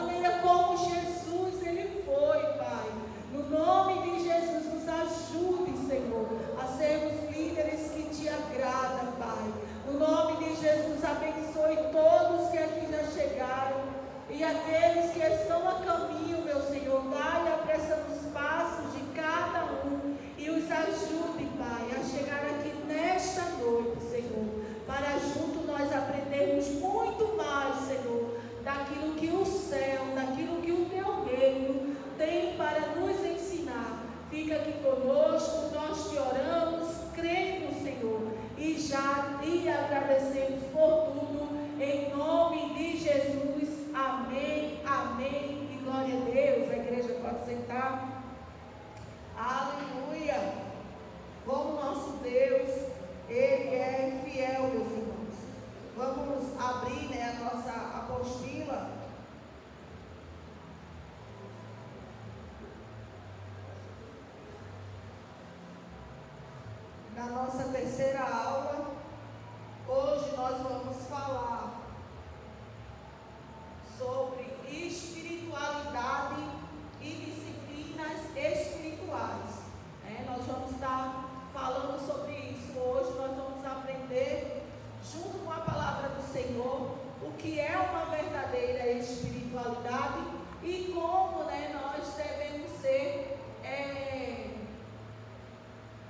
maneira como Jesus ele foi, Pai. No nome de Jesus, nos ajude, Senhor, a sermos líderes que te agradam, Pai. No nome de Jesus, abençoe todos que aqui já chegaram e aqueles que estão a caminho, meu Senhor. Vai apressando os passos de cada um e os ajude, Pai, a chegar aqui nesta noite, Senhor, para junto nós aprendermos muito mais, Senhor, daquilo que o céu, daquilo que o teu reino tem para nos ensinar. Fica aqui conosco, nós te oramos, cremos, Senhor, e agradecemos por tudo, em nome de Jesus. Amém, amém e glória a Deus. A igreja pode sentar. Aleluia. Como nosso Deus, Ele é fiel, meus irmãos. Vamos abrir, né, a nossa apostila. Na nossa terceira aula, hoje nós vamos falar sobre espiritualidade e disciplinas espirituais. Nós vamos estar falando sobre isso hoje. Nós vamos aprender, junto com a palavra do Senhor, o que é uma verdadeira espiritualidade e como, nós devemos ser,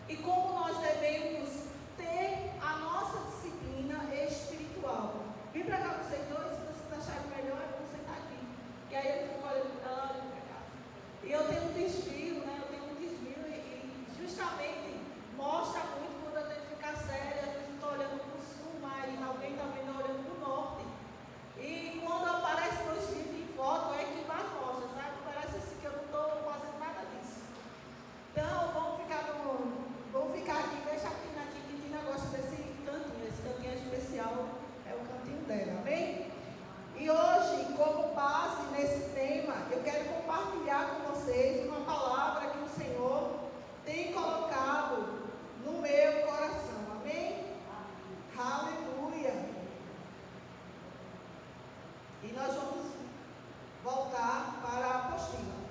e como nós devemos ter a nossa disciplina espiritual. Vem para cá vocês dois, se vocês acharem melhor, eu vou sentar aqui, que aí eu fico olhando para lá, olhando para cá. E eu tenho um desvio, e justamente mostra muito quando eu tenho que ficar séria. Às vezes eu estou olhando para o sul, mas alguém também está olhando para o norte. E quando aparece no desvio em foto, é que mais mostra, sabe? Parece assim que eu não estou fazendo nada disso. Então, vamos ficar aqui, deixa a Tina aqui, que Tina gosta desse cantinho. Esse cantinho especial é o cantinho dela, amém? E hoje, como base nesse tema, eu quero compartilhar com vocês uma palavra que o Senhor tem colocado no meu coração, amém? Aleluia! E nós vamos voltar para a apostila.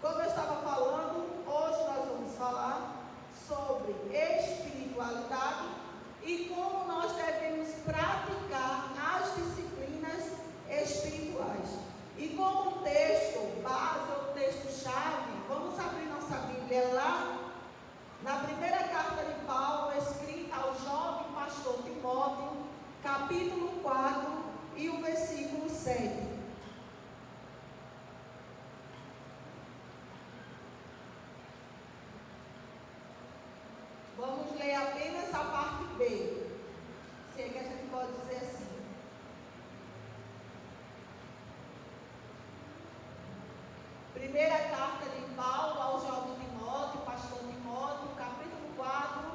Como eu estava falando, hoje nós vamos falar sobre espiritualidade e como nós devemos praticar as disciplinas espirituais. E como texto base ou texto-chave, vamos abrir nossa Bíblia lá na primeira carta de Paulo, escrita ao jovem pastor Timóteo, capítulo 4 e o versículo 7. Vamos ler apenas a parte B, se é que a gente pode dizer assim. Primeira carta de Paulo ao jovem Timóteo, pastor Timóteo, capítulo 4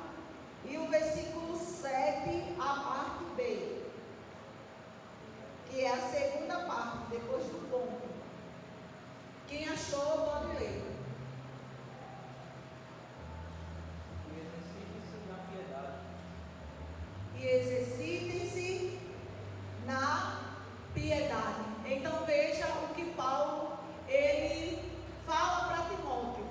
e o versículo 7, a parte B, que é a segunda parte, depois do ponto. Quem achou pode ler. E exercitem-se na piedade. Então veja o que Paulo ele fala para Timóteo.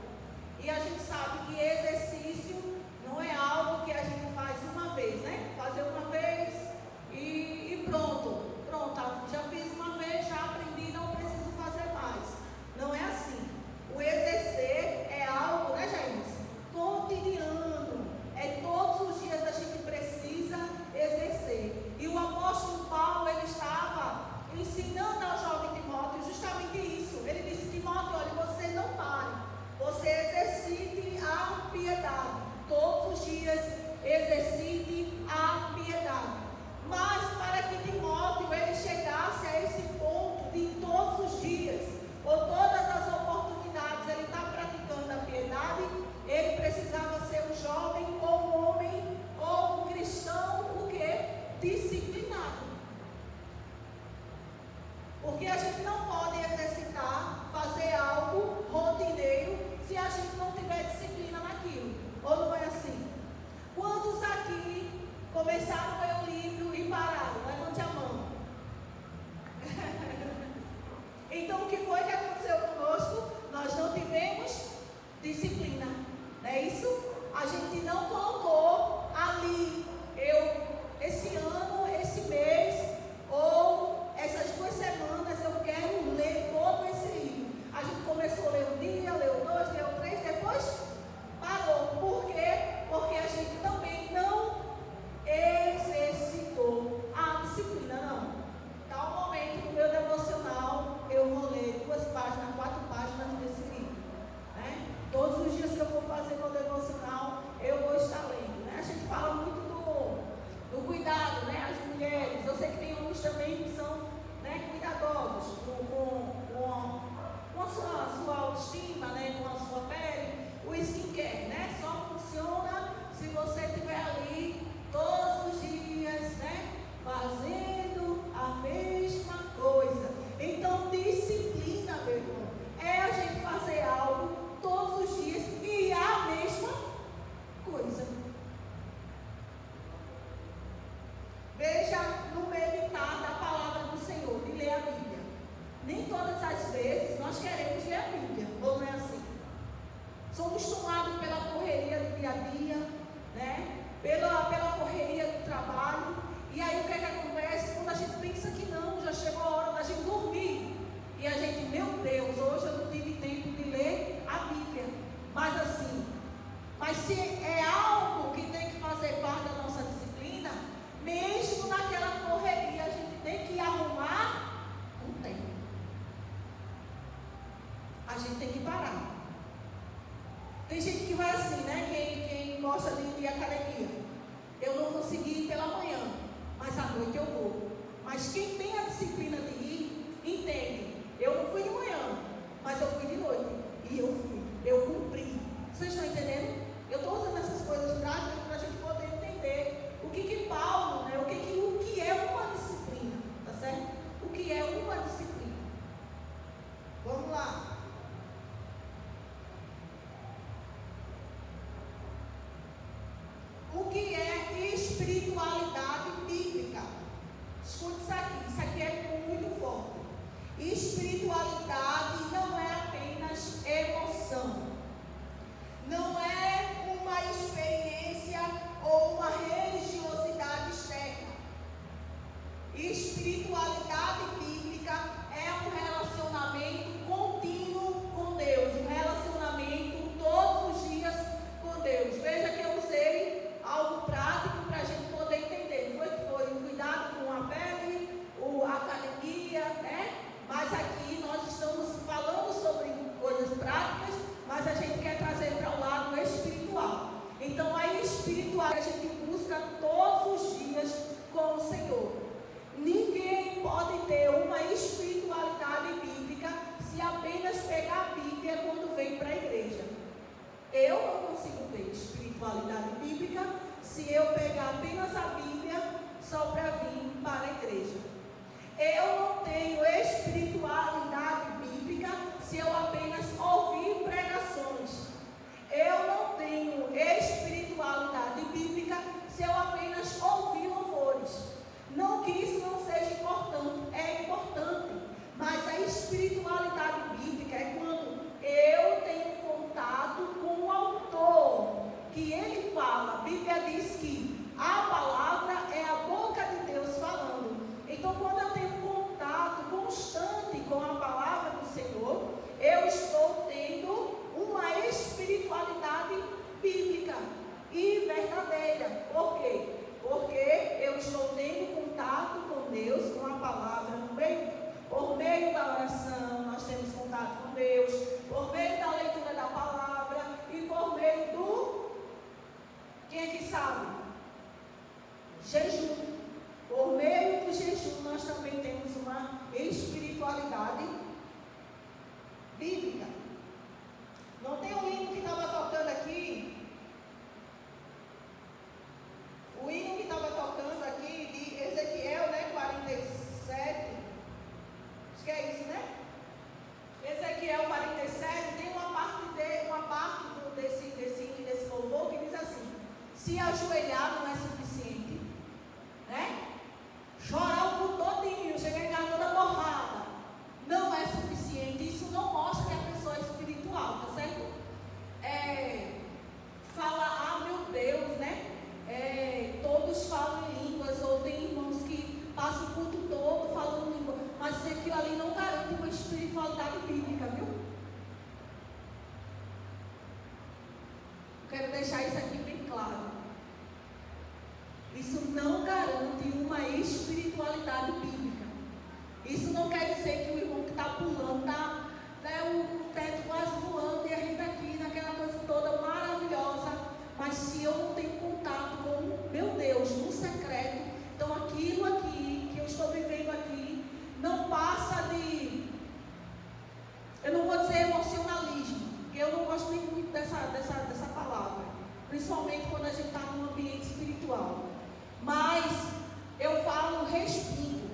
E a gente sabe que exercício não é algo que a gente faz uma vez, Fazer uma vez e pronto, já fiz uma a gente tem que parar. Tem gente que vai assim, né? Quem gosta de ir à academia. Eu não consegui ir pela manhã, mas à noite eu vou. Mas quem tem a disciplina de ir, entende. Eu não fui de manhã, mas eu fui de noite. E eu fui. Eu cumpri. Vocês estão entendendo? Eu estou usando essas coisas práticas para a gente poder entender o que Paulo, né? O que é uma disciplina. Tá certo? O que é uma disciplina. Vamos lá. O que é espiritualidade bíblica? Escute isso aqui é muito forte. Espiritualidade não é apenas emoção, não é uma experiência ou uma religiosidade externa. Espiritualidade bíblica é um relacionamento contínuo com Deus, um relacionamento todos os dias com Deus. Veja que eu usei algo prático para a gente poder entender. Foi o cuidado com a pele, a academia, né? Mas aqui nós estamos falando sobre coisas práticas, mas a gente quer trazer para o lado espiritual. Então a espiritual a gente busca todos os dias com o Senhor. Ninguém pode ter uma espiritualidade bíblica se apenas pegar a Bíblia quando vem para a igreja. Eu não consigo ter espiritualidade bíblica se eu pegar apenas a Bíblia só para vir para a igreja. Eu não tenho espiritualidade bíblica se eu apenas ouvir pregações. Eu não tenho espiritualidade bíblica se eu apenas ouvir louvores. Não que isso não seja importante, é importante, mas a espiritualidade bíblica é quando eu tenho contato com o autor, que ele fala. A Bíblia diz que a palavra é a boca de Deus falando. Então, quando eu tenho contato constante com a palavra do Senhor, eu estou tendo uma espiritualidade bíblica e verdadeira. Por quê? Porque eu estou tendo contato com Deus, com a palavra por meio da oração, nós temos contato com Deus, por meio da leitura da palavra e por meio do, quem é que sabe? Jejum. Por meio do jejum nós também temos uma espiritualidade bíblica. Não tem um hino que estava tocando aqui? O hino que estava tocando aqui de Ezequiel, né, 47, acho que é isso, né? Ezequiel 47 tem uma parte desse louvor que diz assim: se ajoelhar não é suficiente, né? Chorar o culto todinho, chegar em casa toda borrada, não é suficiente. Isso não mostra que a pessoa é espiritual, tá certo? Fala, meu Deus, né? Todos falam em línguas, ou tem irmãos que passam o culto todo falando língua, mas aquilo ali não garante uma espiritualidade bíblica, viu? Quero deixar isso aqui bem claro. Isso não garante uma espiritualidade bíblica. Isso não quer dizer que o irmão que está pulando, está, né, o teto quase voando e a gente aqui naquela coisa toda maravilhosa, mas se eu não tenho contato com o meu Deus no secreto, então aquilo aqui que eu estou vivendo aqui não passa de, eu não vou dizer emocionalismo, porque eu não gosto nem muito dessa palavra, principalmente quando a gente está num ambiente espiritual, mas eu falo respingo.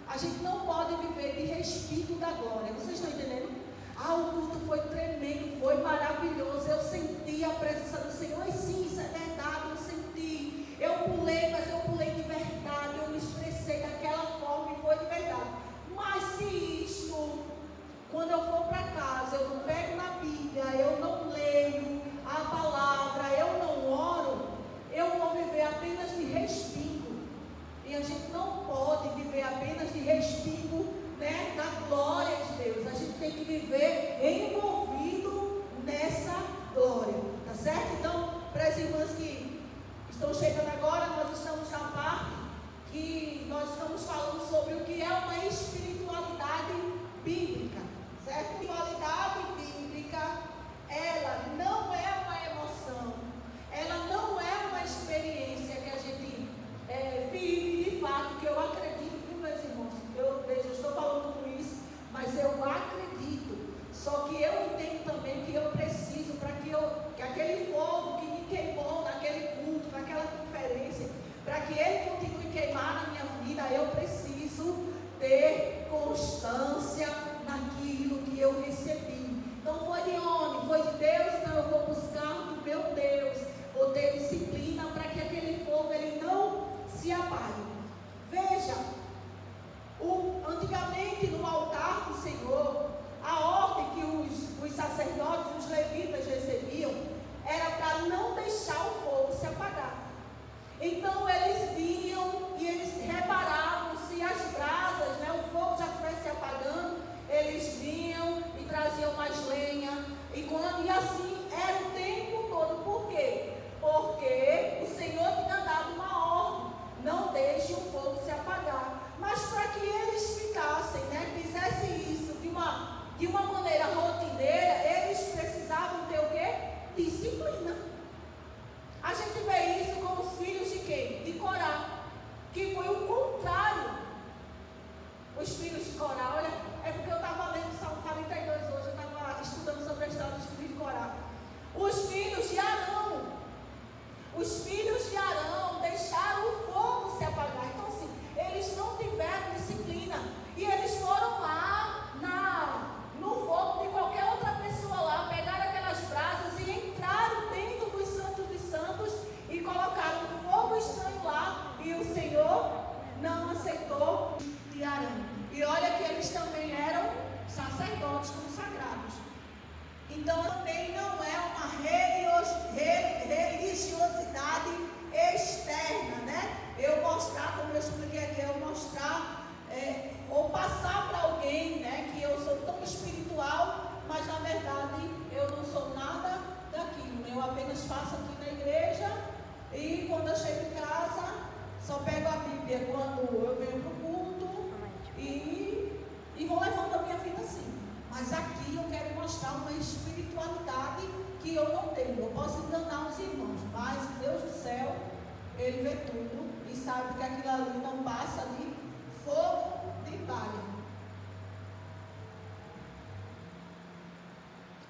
A gente não pode viver de respingo da glória. Vocês estão entendendo? O culto foi tremendo, foi maravilhoso, eu senti a presença do Senhor, e sim, isso é verdade, eu senti, eu pulei, mas eu pulei de verdade, eu me expressei daquela forma e foi de verdade. Mas se isto, quando eu for para casa, eu não pego na Bíblia, eu não leio a palavra, eu não oro, eu vou viver apenas de respingo. E a gente não pode viver apenas de respingo, né, da glória de Deus. A gente tem que que ele continue queimar na minha vida, eu preciso ter constância naquilo que eu recebi. Então foi de onde? Foi de Deus, então eu vou buscar do meu Deus, vou ter disciplina para que aquele fogo ele não se apague. Veja, antigamente no altar do Senhor, a ordem que os sacerdotes, os levitas recebiam, era para não deixar o fogo se apagar. Então eles vinham e eles reparavam se as brasas, o fogo já estivesse se apagando, eles vinham e traziam mais lenha, e assim era o tempo todo. Por quê? Porque o Senhor tinha dado uma ordem: não deixe o fogo se apagar. Mas para que eles ficassem, fizessem isso de uma maneira rotineira, eles precisavam ter o quê? Disciplina. A gente vê isso com os filhos de quem? De Corá, que foi o contrário. Os filhos de Corá, olha, é porque eu estava lendo Salmo 42 hoje, eu estava estudando sobre a história dos filhos de Corá. Os filhos de Arão deixaram o fogo se apagar. Então assim, eles não tiveram disciplina, e eles foram lá no fogo de qualquer outra pessoa lá, pegaram aquelas brasas e entraram dentro dos santos dos santos e colocaram um fogo estranho lá, e o Senhor não aceitou de Arão. E olha que eles também eram sacerdotes consagrados. Então também não é uma religiosidade externa, eu mostrar, como eu expliquei aqui, eu mostrar ou passar para alguém, que eu sou tão espiritual, mas na verdade eu não sou nada daquilo. Eu apenas faço aqui na igreja, e quando eu chego em casa só pego a Bíblia quando eu venho para o culto e vou levando a minha vida assim. Mas aqui eu quero mostrar uma espiritualidade que eu não tenho. Eu posso enganar os irmãos, mas Deus do céu, Ele vê tudo e sabe que aquilo ali não passa de fogo de palha.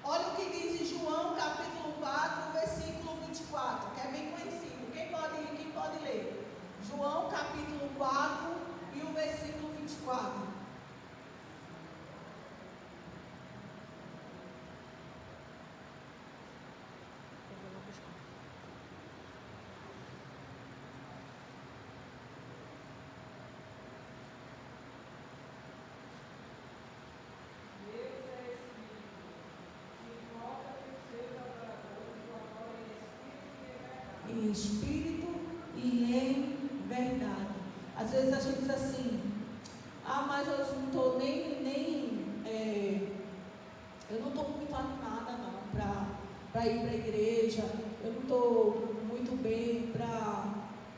Olha o que diz em João capítulo 4, versículo 24, que é bem conhecido. Quem pode ler? João capítulo 4 e o versículo 24. Em espírito e em verdade. Às vezes a gente diz assim: mas eu não estou eu não estou muito animada não para ir para a igreja, eu não estou muito bem para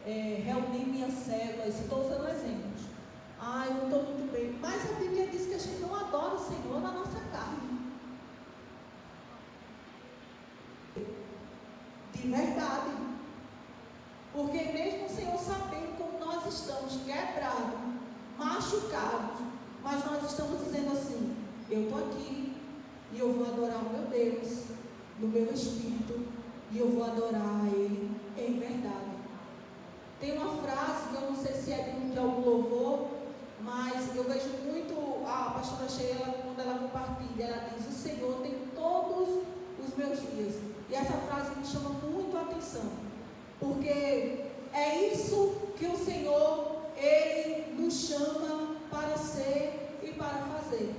reunir minhas células. Estou usando exemplos. Eu não estou muito bem, mas a Bíblia diz que a gente não adora o Senhor na nossa carne. De verdade. Porque mesmo o Senhor sabendo como nós estamos quebrados, machucados, mas nós estamos dizendo assim: eu estou aqui e eu vou adorar o meu Deus no meu espírito, e eu vou adorar a Ele em verdade. Tem uma frase que eu não sei se é de algum louvor, mas eu vejo muito a pastora Sheila, quando ela compartilha, ela diz: o Senhor tem todos os meus dias. E essa frase me chama muito a atenção, porque é isso que o Senhor, Ele nos chama para ser e para fazer.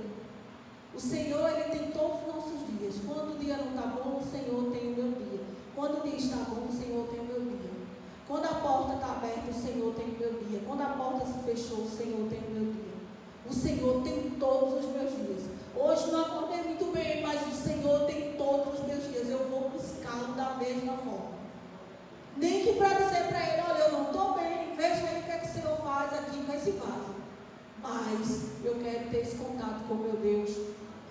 O Senhor, Ele tem todos os nossos dias. Quando o dia não está bom, o Senhor tem o meu dia. Quando o dia está bom, o Senhor tem o meu dia. Quando a porta está aberta, o Senhor tem o meu dia. Quando a porta se fechou, o Senhor tem o meu dia. O Senhor tem todos os meus dias. Hoje não acordei muito bem, mas o Senhor tem todos os meus dias. Eu vou buscá-lo da mesma forma. Nem que para dizer para Ele: olha, eu não estou bem, veja aí o que é que o Senhor faz aqui nesse vaso. Mas eu quero ter esse contato com meu Deus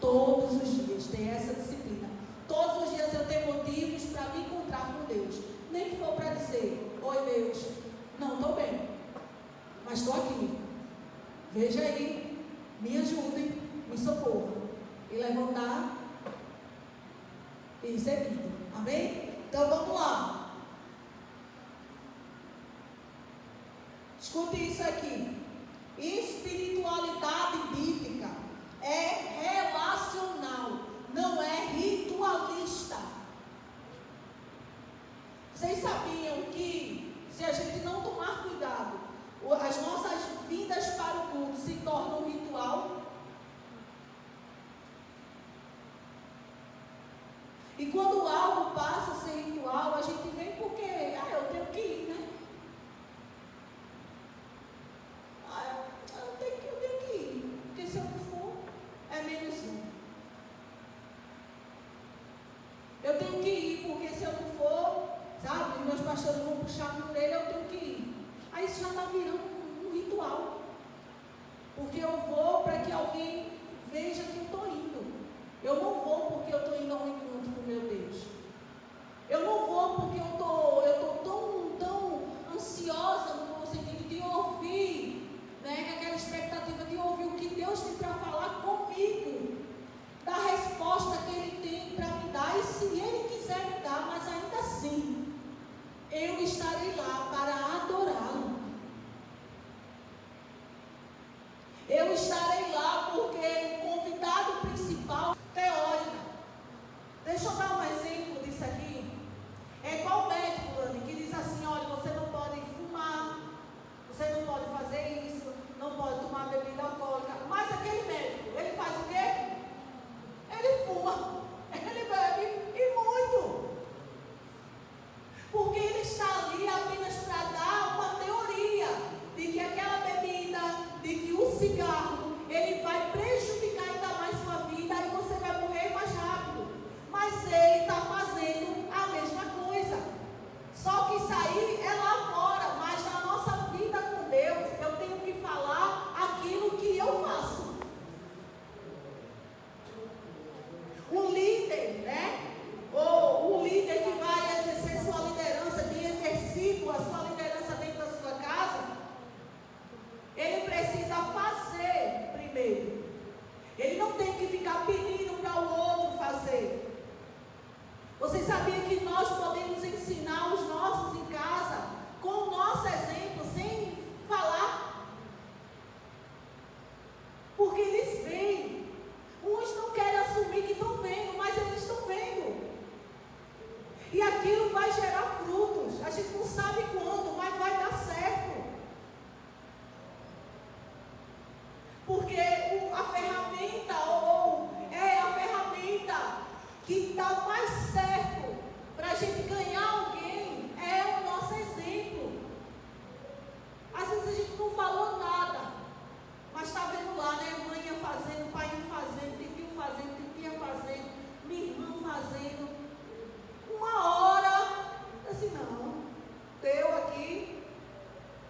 todos os dias, ter essa disciplina. Todos os dias eu tenho motivos para me encontrar com Deus. Nem que for para dizer: oi Deus, não estou bem, mas estou aqui. Veja aí, me ajudem, me socorram. E levantar e ser vida. Amém? Então vamos lá. Escute isso aqui. Espiritualidade bíblica é relacional, não é ritualista. Vocês sabiam que se a gente não tomar cuidado, as nossas vindas para o culto se tornam um ritual? E quando algo passa a ser ritual, a gente vem porque, eu tenho que ir, né? Eu tenho que ir, porque se eu não for, é menos um. Eu tenho que ir, porque se eu não for, sabe, os meus pastores vão puxar a minha orelha, eu tenho que ir. Aí isso já está virando um ritual. Porque eu vou para que alguém veja que eu estou indo. Eu não vou porque eu estou indo ao encontro com meu Deus. Eu não vou porque eu estou tão ansiosa no sentido de ouvir, né, com aquela expectativa de ouvir o que Deus tem para falar comigo, da resposta que Ele tem para me dar, e se Ele quiser me dar, mas ainda assim, eu estarei lá para adorá-lo. Eu estarei lá porque o convidado principal, teórica. Deixa eu dar um exemplo disso aqui. É igual o médico, Lani, que diz assim: olha, você não pode fumar, você não pode fazer isso, não pode tomar bebida alcoólica. Mas aquele médico, ele faz o quê? Ele fuma, ele bebe, e muito. Porque ele está ali apenas para dar uma teoria de que aquela bebida, de que o cigarro, ele vai prejudicar ainda mais sua vida e você vai morrer mais rápido. Mas ele está fazendo a mesma coisa. Só que isso aí é lá fora, mas na nossa vida com Deus, eu tenho que falar aquilo que eu faço. Um líder, né? Ou o líder que vai exercer sua liderança, de exercício, a sua liderança dentro da sua casa, ele precisa fazer primeiro. Ele não tem que ficar pedindo para o outro fazer. Vocês sabiam que nós podemos ensinar os nossos em casa com o nosso exemplo, sem falar? Porque eles veem. Uns não querem assumir que estão vendo, mas eles estão vendo. E aquilo vai gerar frutos. A gente não sabe quando, mas vai dar certo. Porque a ferramenta, é a ferramenta que dá mais certo para a gente ganhar alguém, é o nosso exemplo. Às vezes a gente não falou nada, mas está vendo lá, né? Mãe fazendo, pai fazendo, tio fazendo, tia fazendo, minha irmã fazendo. Uma hora, assim, não, deu aqui,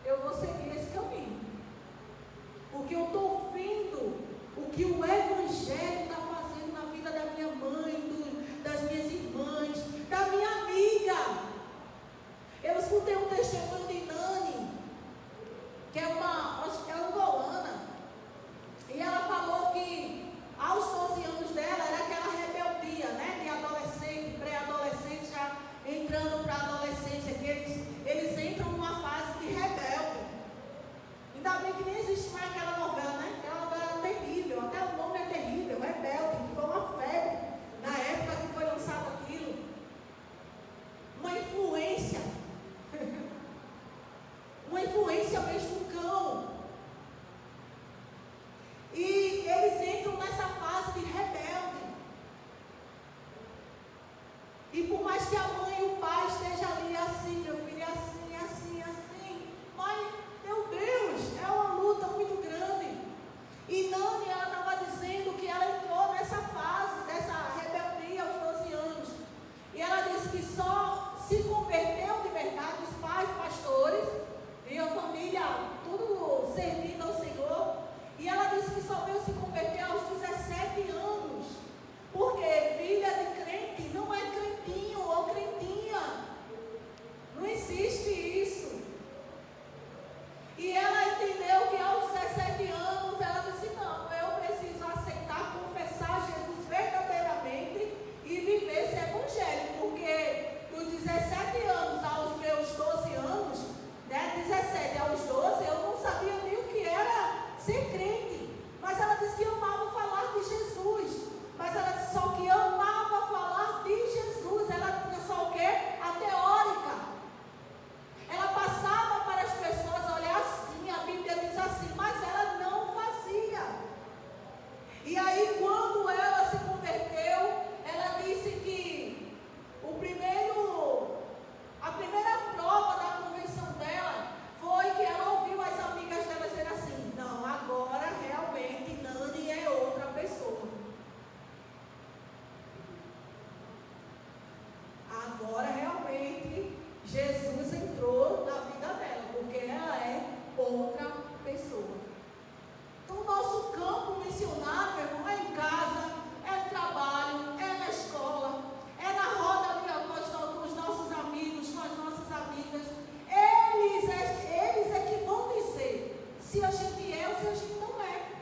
eu vou seguir esse caminho. Porque eu estou vendo o que o Evangelho está fazendo na vida da minha mãe, das minhas irmãs, da minha amiga. Eu escutei um testemunho de Nani, que é uma angolana, e ela falou que aos 12 anos dela era aquela rebeldia, né, de adolescente, pré-adolescente, já entrando para a adolescência, que eles entram numa fase de rebelde. Ainda bem que nem existe mais aquela novela, né? Aquela novela era terrível, até o nome é terrível, Rebelde, que foi uma febre na época que foi lançado aquilo. Uma influência. Uma influência mesmo do cão. E eles entram nessa fase de rebelde. E por mais que a mãe e o pai estejam ali assim, meu filho, assim, assim, assim, mas, meu Deus, é uma luta muito grande. E Nani, ela estava dizendo que ela entrou nessa fase, dessa rebeldia aos 12 anos. E ela disse que só se converteu de verdade, os pais, pastores, e a família, tudo servindo ao Senhor. E ela disse que só veio se converter aos 17 anos. Porque filha de crente não é crentinho ou crentinha. agora realmente Jesus entrou na vida dela, porque ela é outra pessoa. Então, o nosso campo missionário, meu irmão, é em casa, é no trabalho, é na escola, é na roda ali com os nossos amigos, com as nossas amigas. Eles é que vão dizer se a gente é ou se a gente não é.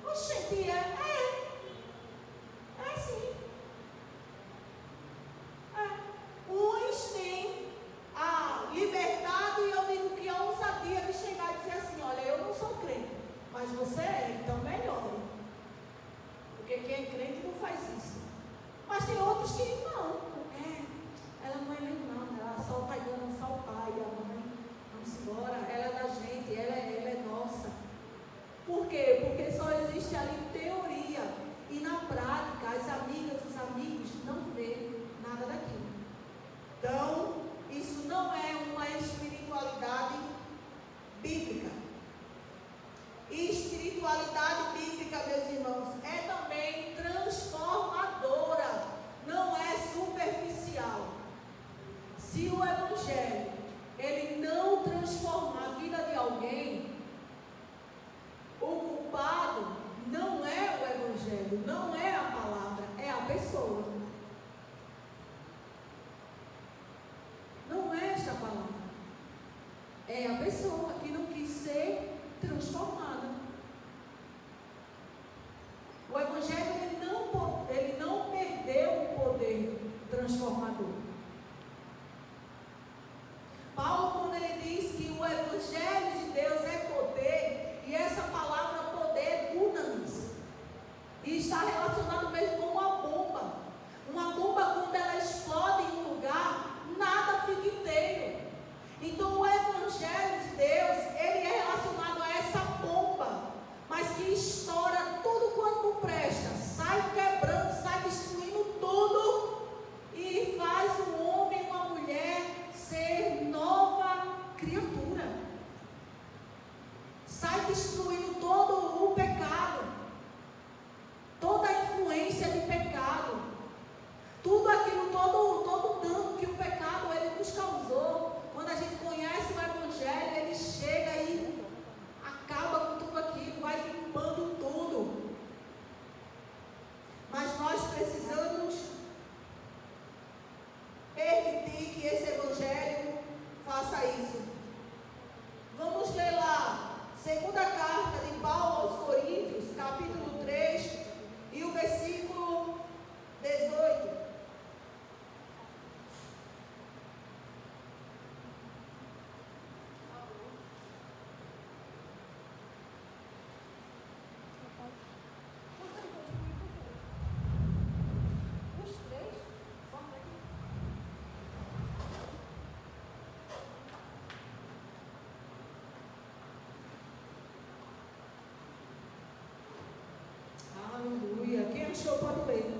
A gente é sim. Uns têm a liberdade e eu digo que a ousadia de chegar e dizer assim: olha, eu não sou crente, mas você é, então melhor. Porque quem é crente não faz isso. Mas tem outros que não. Ela não é mesmo não, ela só está dando só o pai e a mãe. Vamos embora, ela é da gente, ela é nossa. Por quê? Porque só existe ali teoria. E na prática, as amigas, os amigos não vê nada daquilo. Então, isso não é uma espiritualidade bíblica. E espiritualidade bíblica, meus irmãos, é também transformadora, não é superficial. Se o Evangelho, ele não transformar a vida de alguém, o culpado não é o Evangelho, não é a palavra, é a pessoa. Não é esta palavra. É a pessoa que não quis ser transformada. O Evangelho, ele não perdeu o poder transformador. Paulo, quando ele diz que o Evangelho de Deus é poder, e essa palavra poder é dunamis, e está relacionado mesmo com uma bomba. Uma bomba, quando ela explode em um lugar, nada fica inteiro. Então o Evangelho de Deus, ele é relacionado a essa bomba, mas que estoura tudo quanto presta, sai quebrando, sai destruindo tudo, e faz o homem e uma mulher ser nova criatura. Sai destruindo todo o pecado, toda a influência de pecado, tudo aquilo, todo dano que o pecado ele nos causou. Quando a gente conhece o Evangelho, ele chega e acaba com tudo aquilo, vai limpando tudo. Mas nós precisamos permitir que esse Evangelho faça isso. Vamos ler lá, segunda carta de Paulo aos Coríntios, capítulo 3, e o versículo 18. Aleluia. Quem achou pode ler.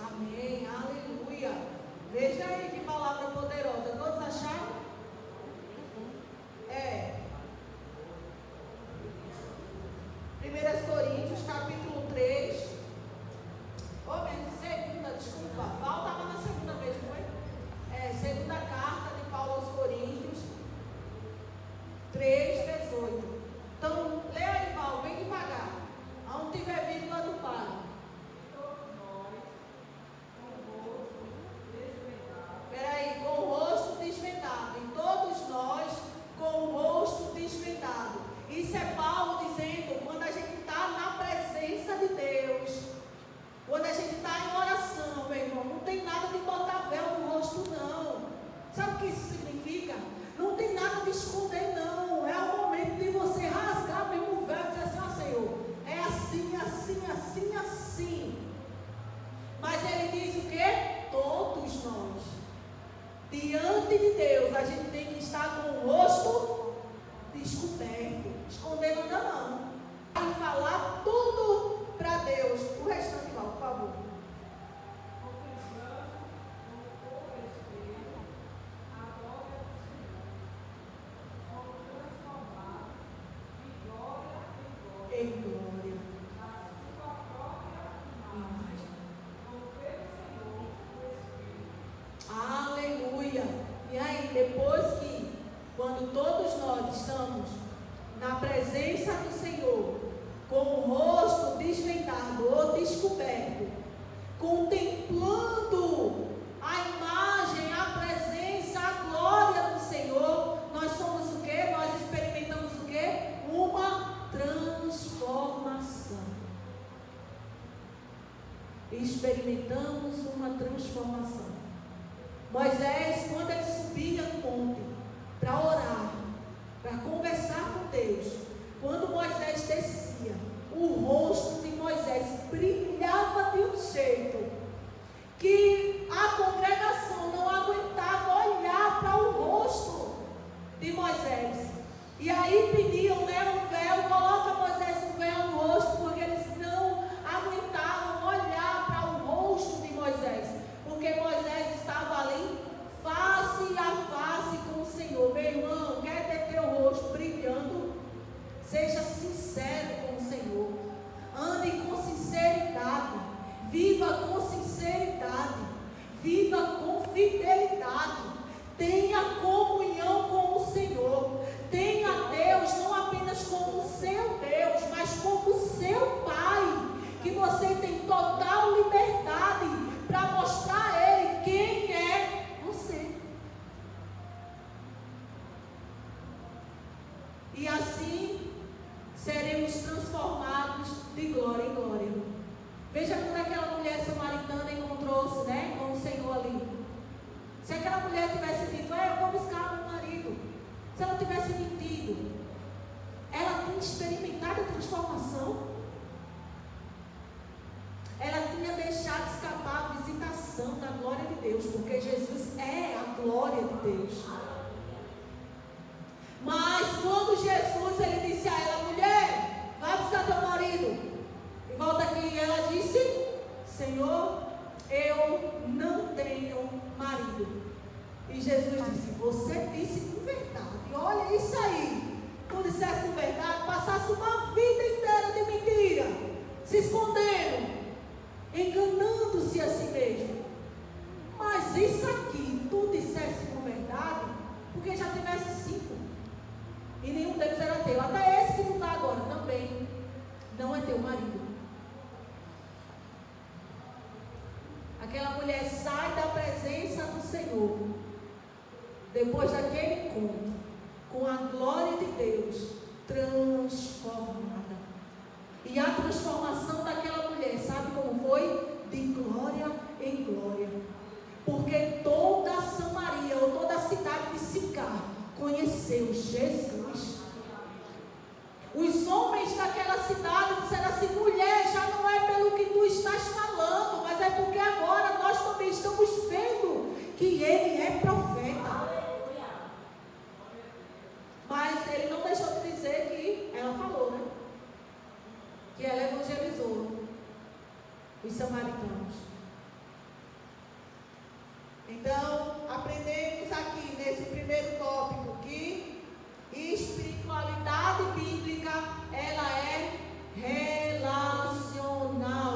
Amém, aleluia. Veja aí que palavra poderosa. Todos acharam? É. 1 Coríntios, capítulo 3. Segunda, desculpa. Paulo estava na segunda vez, não foi? Segunda carta de Paulo aos Coríntios, 3:18. Então, lê aí, Paulo, bem devagar. Aonde tiver vírgula, tu para. Peraí, com o rosto desvendado. E todos nós com o rosto desvendado. Isso é Paulo dizendo, quando a gente está na presença de Deus, quando a gente está em oração, meu irmão, não tem nada de botar véu no rosto, não. Sabe o que isso significa? Não tem nada de esconder, não. É o momento de você rasgar mesmo o véu e dizer assim: ó Senhor, é assim, assim, assim, assim. Mas ele diz o quê? Todos nós, diante diante de Deus, a gente tem que estar com o rosto descoberto. Esconder nada não. E falar tudo para Deus. O restante, Val, por favor. Em glória. Aleluia. E aí, depois que, quando todos nós estamos na presença do Senhor, com o rosto desvendado ou descoberto, contemplando a imagem, a presença, a glória do Senhor, nós somos o quê? Nós experimentamos o quê? Uma transformação. Experimentamos uma transformação. Moisés, quando ele subia no monte para orar, para conversar com Deus, quando Moisés descia, o rosto de Moisés brilhava de um jeito que a congregação não aguentava olhar para o rosto de Moisés. E aí pediam, né, um véu, coloca Moisés um véu no rosto, porque eles não aguentavam olhar para o rosto de Moisés, porque Moisés estava ali face a face com o Senhor. Meu irmão, quer ter teu rosto brilhando? Seja sincero com o Senhor. Ande com sinceridade. Viva com sinceridade. Viva com fidelidade. Tenha comunhão com o Senhor. Tenha Deus não apenas como seu Deus, mas como seu Pai. Que você tem total liberdade para mostrar a Ele quem é você. E assim seremos transformados de glória em glória. Veja quando aquela mulher samaritana encontrou-se, né, com o Senhor ali. Se aquela mulher tivesse dito, eu vou buscar meu marido, se ela tivesse mentido, ela tinha experimentado a transformação. Ela tinha deixado escapar a visitação da glória de Deus, porque Jesus é a glória de Deus. Mas quando Jesus, ele disse a ela, mulher, vai buscar teu marido, e volta aqui, e ela disse, Senhor, eu não tenho marido. E Jesus disse, você disse com verdade. Olha isso aí. Tu dissesse com verdade, passasse uma vida inteira de mentira, se escondendo, enganando-se a si mesmo. Mas isso aqui, tu dissesse com verdade, porque já tivesse 5, e nenhum deles era teu. Até esse que não está agora também não é teu marido. Aquela mulher sai da presença do Senhor, depois daquele encontro, com a glória de Deus, transformada. E a transformação daquela mulher, sabe como foi? De glória em glória. Porque toda a Samaria, ou toda a cidade de Sicar, conheceu Jesus. Os homens daquela cidade disseram assim, mulher, já não é pelo que tu estás falando, mas é porque agora nós também estamos vendo que ele é profeta. Mas ele não deixou de dizer que ela falou, né? Que ela evangelizou os samaritanos. Então, aprendemos aqui nesse primeiro tópico que espiritualidade bíblica, ela é relacional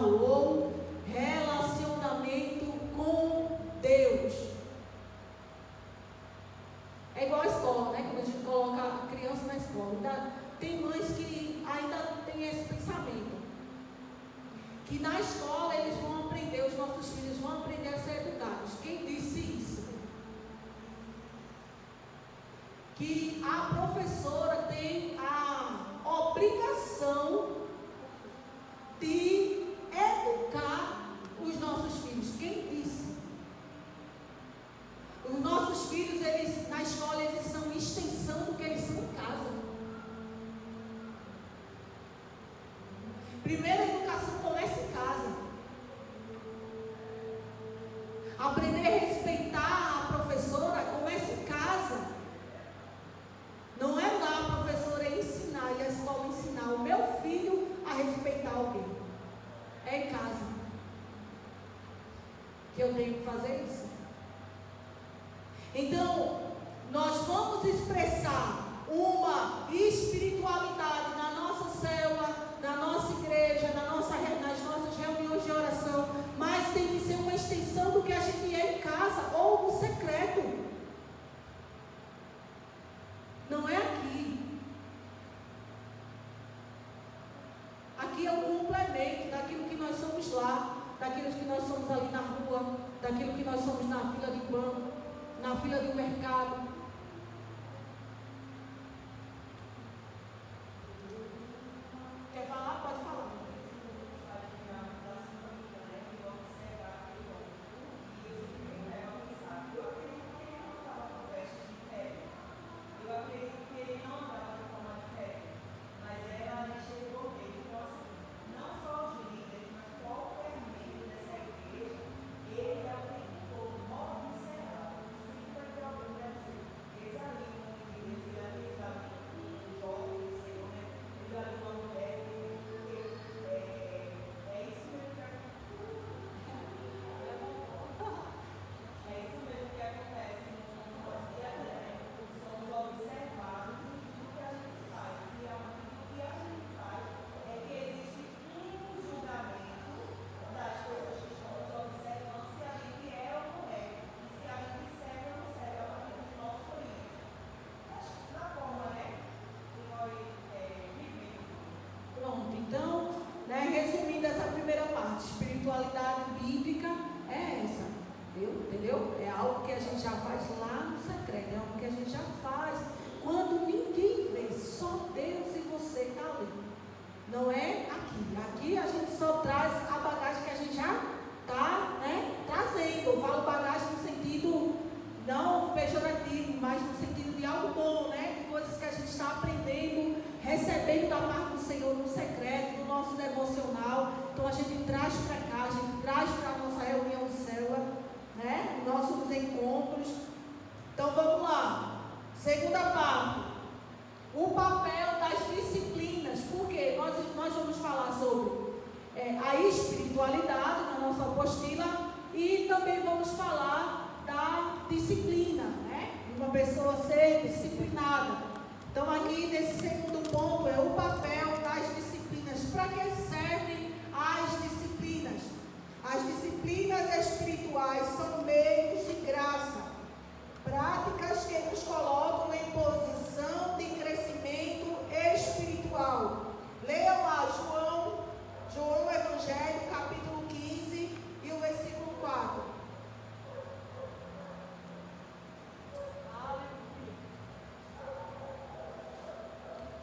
ou relacionamento com Deus. É igual a escola, né? Quando a gente coloca a criança na escola. Tem mães que ainda têm esse pensamento, que na escola eles vão aprender, os nossos filhos vão aprender a ser educados. Quem disse isso? Que a professora tem a obrigação de educar os nossos filhos. Quem disse? Os nossos filhos, eles, na escola, eles são extensão do que eles são em casa. Primeiro, a educação começa em casa. Aprender a respeitar a professora começa Então, nós vamos expressar uma espiritualidade na nossa célula, na nossa igreja, nas nossas reuniões de oração, mas tem que ser uma extensão do que a gente é em casa ou no secreto. Não é aqui. Aqui é um complemento daquilo que nós somos lá, daquilo que nós somos ali na rua, daquilo que nós somos na fila de um banco, na fila de um mercado. Quer falar? Pode falar. Eu acredito que ele não andava de forma diferente, mas ela enxergou dele. Então, assim, não só os líderes, mas qualquer membro dessa igreja, ele é o tempo todo morto e cerrado. Sempre vai ter alguém que vai dizer, eles ali, eles ali, um jovem, não sei como é, eles ali, uma mulher, é isso mesmo que acontece. É isso mesmo que acontece no nosso dia a dia. Somos observados em tudo que a gente faz. E o que a gente faz é que existe um julgamento das pessoas que estão nos observando se a gente é ou não é. E se a gente serve ou não serve a partir do nosso origem. Da forma, né? Que nós vivemos. Pronto, então, resumindo essa primeira parte, espiritualidade bíblica é essa, entendeu? É algo que a gente já faz lá no secreto, é algo que a gente já faz quando ninguém vê, só Deus e você está ali. Não é aqui. Aqui a gente só traz a bagagem que a gente já está trazendo. Eu falo bagagem no sentido não pejorativo, mas no sentido de algo bom, de coisas que a gente está aprendendo, recebendo da parte do Senhor no secreto, no nosso devocional. Então a gente traz para cá, a gente traz para a nossa reunião de célula, nossos encontros. Então vamos lá. Segunda parte, o papel das disciplinas. Porque nós vamos falar sobre a espiritualidade na nossa apostila e também vamos falar da disciplina, de uma pessoa ser disciplinada. Então aqui nesse segundo ponto é o papel das disciplinas. Para que servem as disciplinas? As disciplinas espirituais são meios de graça, práticas que nos colocam em posição de crescimento espiritual. Leiam lá João Evangelho, capítulo 15 e o versículo 4.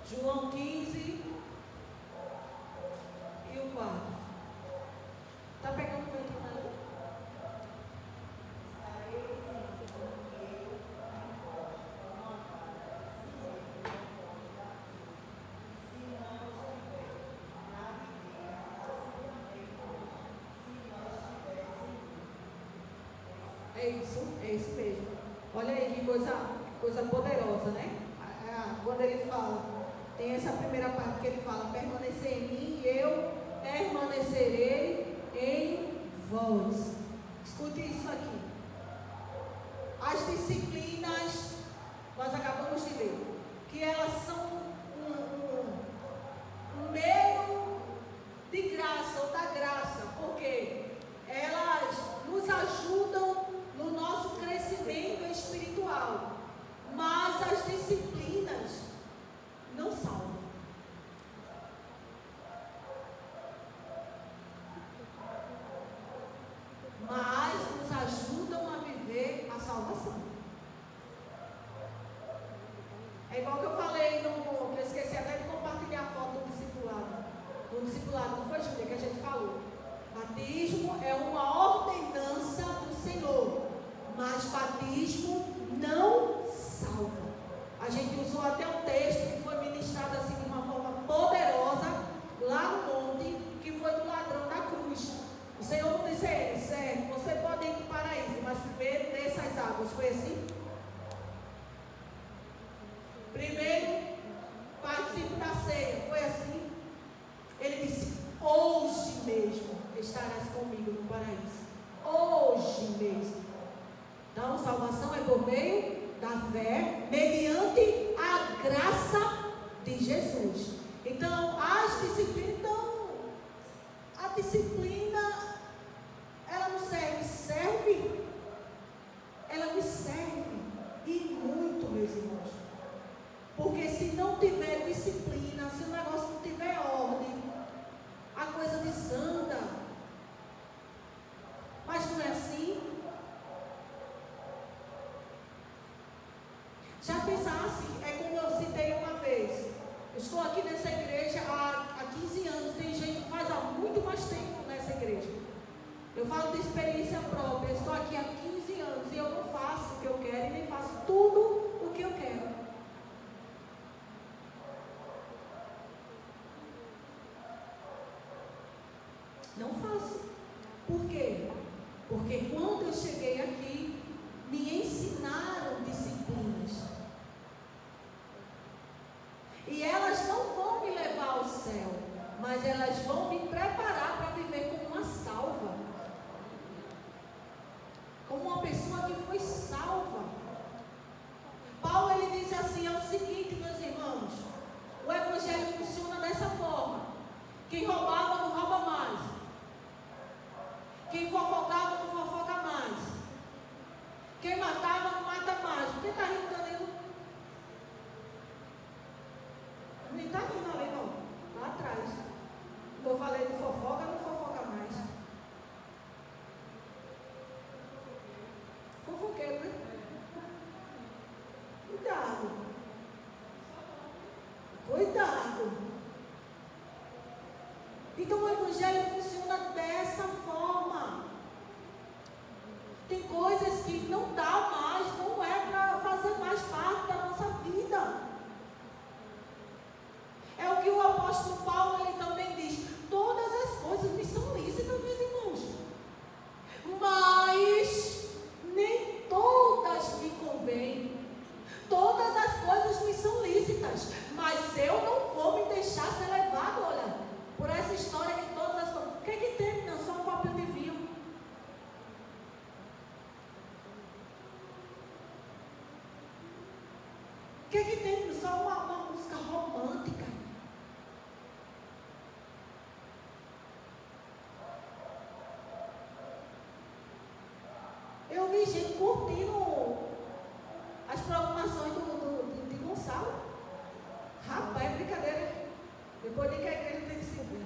João 15 e o 4. Está pegando o vento ali? É isso mesmo. Olha aí que coisa poderosa, quando ele fala, tem essa primeira parte que ele fala, permanecer em mim e eu permanecerei em vós. Escute isso aqui. As disciplinas, nós acabamos de ler, que elas são um meio de graça ou da graça, porque elas nos ajudam no nosso crescimento espiritual, mas as disciplinas não salvam. Mas nos ajudam a viver a salvação. É igual que eu falei que eu esqueci até de compartilhar a foto do discipulado. No discipulado, não foi, Júlia, que a gente falou? Batismo é uma ordenança do Senhor, mas batismo não salva. A gente usou até um texto que foi ministrado assim de uma forma poderosa lá no monte, que foi do ladrão da cruz. O Senhor não disse a ele, certo, você pode ir para o paraíso, mas primeiro desça as águas. Foi assim? Primeiro participe da ceia. Foi assim? Ele disse, hoje mesmo estarás comigo no paraíso. Hoje mesmo. Então, salvação é por meio da fé, mediante a graça de Jesus. Então, as disciplinas, a disciplina, ela não serve, serve. Ela me serve, e muito, meus irmãos. Porque se não tiver disciplina, se o negócio não tiver ordem, a coisa desanda. Mas não é assim? Já pensasse, é como eu citei uma vez. Eu estou aqui nessa igreja há 15 anos. Tem gente que faz há muito mais tempo nessa igreja. Eu falo de experiência própria. Eu estou aqui há 15 anos e eu não faço o que eu quero e nem faço tudo o que eu quero. Não faço. Por quê? Porque quando eu cheguei aqui, me ensinaram disciplinas. E elas não vão me levar ao céu, mas elas vão me preparar para viver como uma salva. Como uma pessoa que foi salva. Paulo, ele diz assim, é o seguinte, meus irmãos. O evangelho funciona dessa forma. Quem roubava não rouba mais. Quem fofocava não fofoca mais. Quem matava não mata mais. Quem está rindo, Danilo? Nem está rindo ali, não. Lá atrás. Eu falei de fofoca, não fofoca mais. Fofoqueiro, né? Cuidado. Cuidado. Então o evangelho funciona dessa forma. Tem coisas que não dá mais, não é para fazer mais parte da nossa vida. É o que o apóstolo Paulo, ele também diz: todas as coisas me são lícitas, meus irmãos, mas nem todas me convêm. Todas as coisas me são lícitas, mas eu não vou me deixar ser levado, olha, por essa história que todas as coisas. O que é que tem? Não, só um papel de vinho. O que é que tem? Só uma música romântica. Eu vi gente curtindo as programações de Gonçalo. Rapaz, é brincadeira. Depois de que a igreja tem que seguir.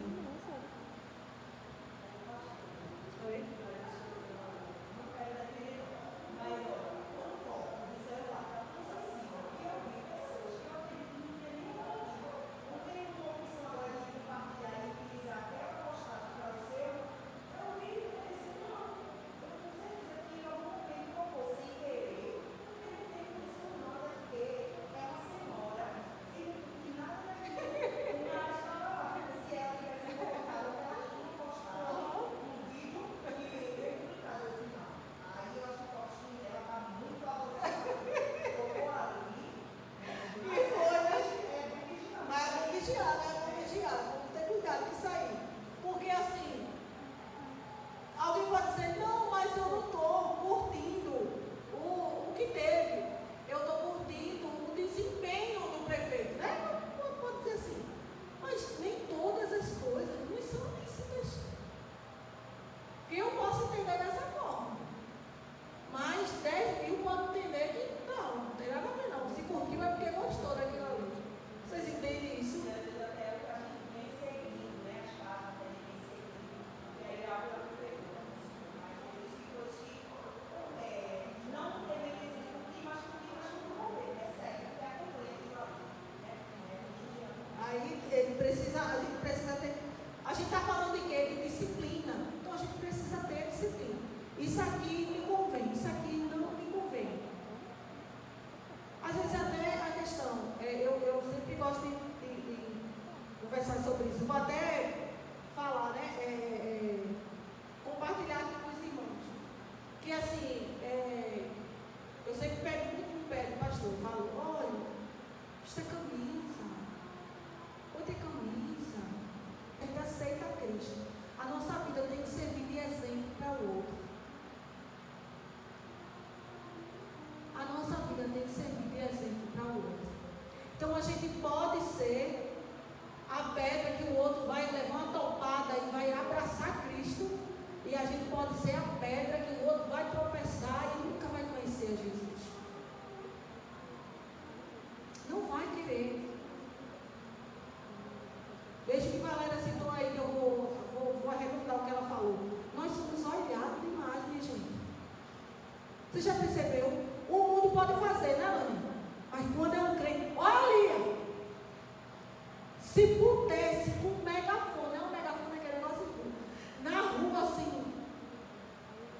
Oi? Então a gente pode ser a pedra que o outro vai levar uma topada e vai abraçar Cristo, e a gente pode ser a pedra que o outro vai tropeçar e nunca vai conhecer Jesus. Não vai querer. Veja que Valéria citou aí, que eu vou arredondar o que ela falou. Nós somos olhados demais, minha gente. Você já percebeu? O mundo pode fazer, né, Lani? Mas quando é um crente, olha! Se pudesse, com um megafone, não é um megafone, é aquele negócio na rua assim.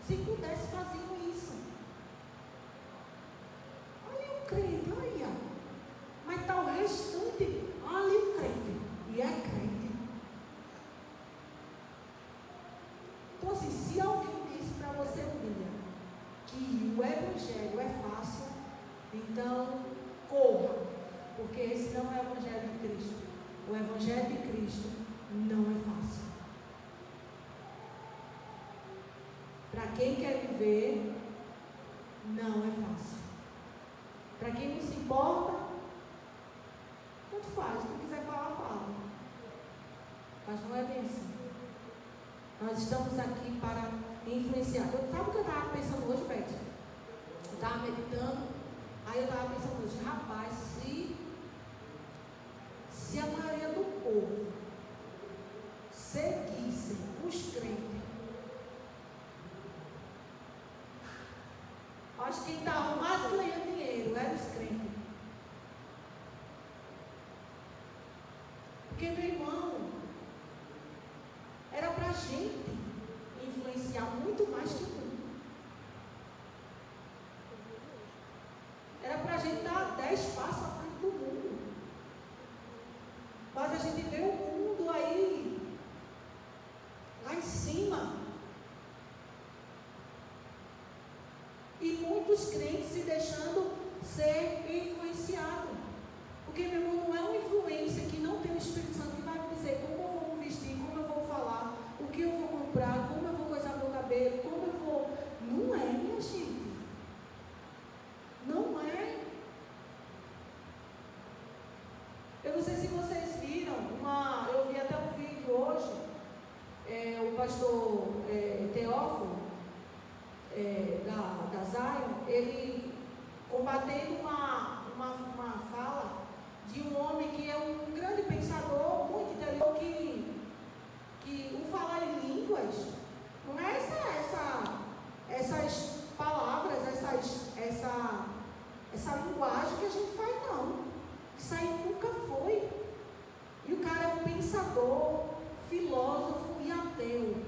Se pudesse, faziam isso. Olha o crente, olha. Mas está o restante, olha o crente. E é crente. Então, assim, se alguém disse para você um dia que o evangelho é fácil, então corra, porque esse não é o evangelho de Cristo. O evangelho de Cristo não é fácil. Para quem quer viver, não é fácil. Para quem não se importa, tanto faz, se quiser falar, fala. Mas não é bem assim. Nós estamos aqui para influenciar. Sabe o que eu estava pensando hoje, Beth? Eu estava meditando, aí eu estava pensando hoje, rapaz, se a maioria do povo seguisse os crentes, acho que quem estava mais ganhando dinheiro eram os crentes. Porque, meu irmão, era para a gente influenciar muito mais que o mundo. Era para a gente dar 10 passos à frente do mundo. Mas a gente vê o mundo aí, lá em cima. E muitos crentes se deixando ser influenciados. Porque, meu irmão, não é uma influência que não tem o Espírito Santo que vai me dizer como eu vou me vestir, como eu vou falar, o que eu vou comprar, como eu vou coisar meu cabelo, como eu vou... Não é, minha gente. Não é. Eu não sei se vocês viram, eu vi até um vídeo hoje, o pastor Teófilo, da Zion, ele combatendo uma fala de um homem que é um grande pensador, muito inteligente, que o falar em línguas, não é essas palavras, essa linguagem que a gente faz, não. Isso aí nunca foi. E o cara é um pensador, filósofo e ateu.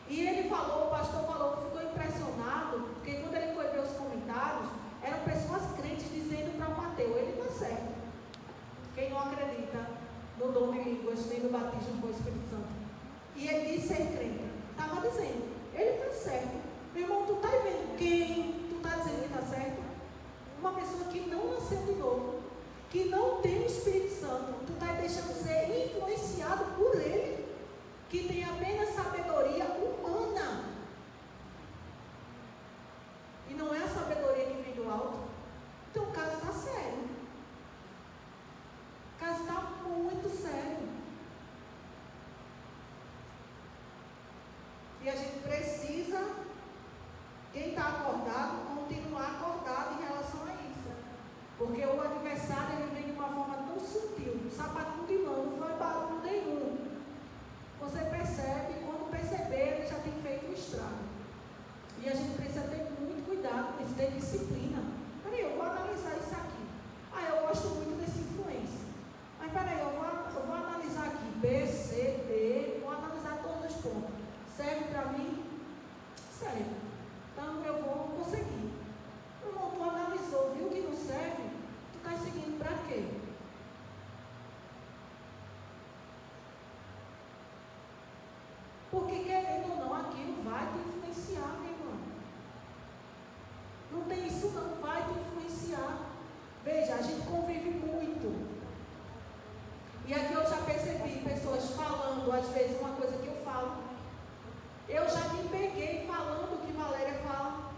E ele falou, o pastor falou que ficou impressionado, porque quando ele foi ver os comentários, eram pessoas crentes dizendo para um ateu, ele está certo. Quem não acredita no dom de línguas, nem no batismo com o Espírito Santo. E ele disse ser crente. Estava dizendo, ele está certo. Meu irmão, tu está vendo quem tu está dizendo que está certo? Uma pessoa que não nasceu de novo, que não tem o Espírito Santo, tu está deixando ser influenciado por ele, que tem apenas sabedoria humana. E não é a sabedoria que vem do alto. Então o caso está sério. O caso está muito sério. E a gente precisa, quem está acordado, continuar acordado em relação a isso. Porque o adversário ele vem de uma forma tão sutil, sapatinho de mão, não faz barulho nenhum. Você percebe, quando perceber, ele já tem feito um estrago. E a gente precisa ter muito cuidado com isso, ter disciplina. Peraí, eu vou analisar isso aqui. Eu gosto muito dessa influência. Mas peraí, eu vou analisar aqui. B, C, D, vou analisar todos os pontos. Serve para mim? Serve. Então eu vou seguir. Irmão, tu analisou, viu que não serve? Tu está seguindo para quê? Porque querendo ou não, aquilo vai te influenciar, meu irmão. Não tem isso não, vai te influenciar. Veja, a gente convive muito. E aqui eu já percebi pessoas falando, às vezes, uma coisa que eu falo. Eu já me peguei falando o que Valéria fala.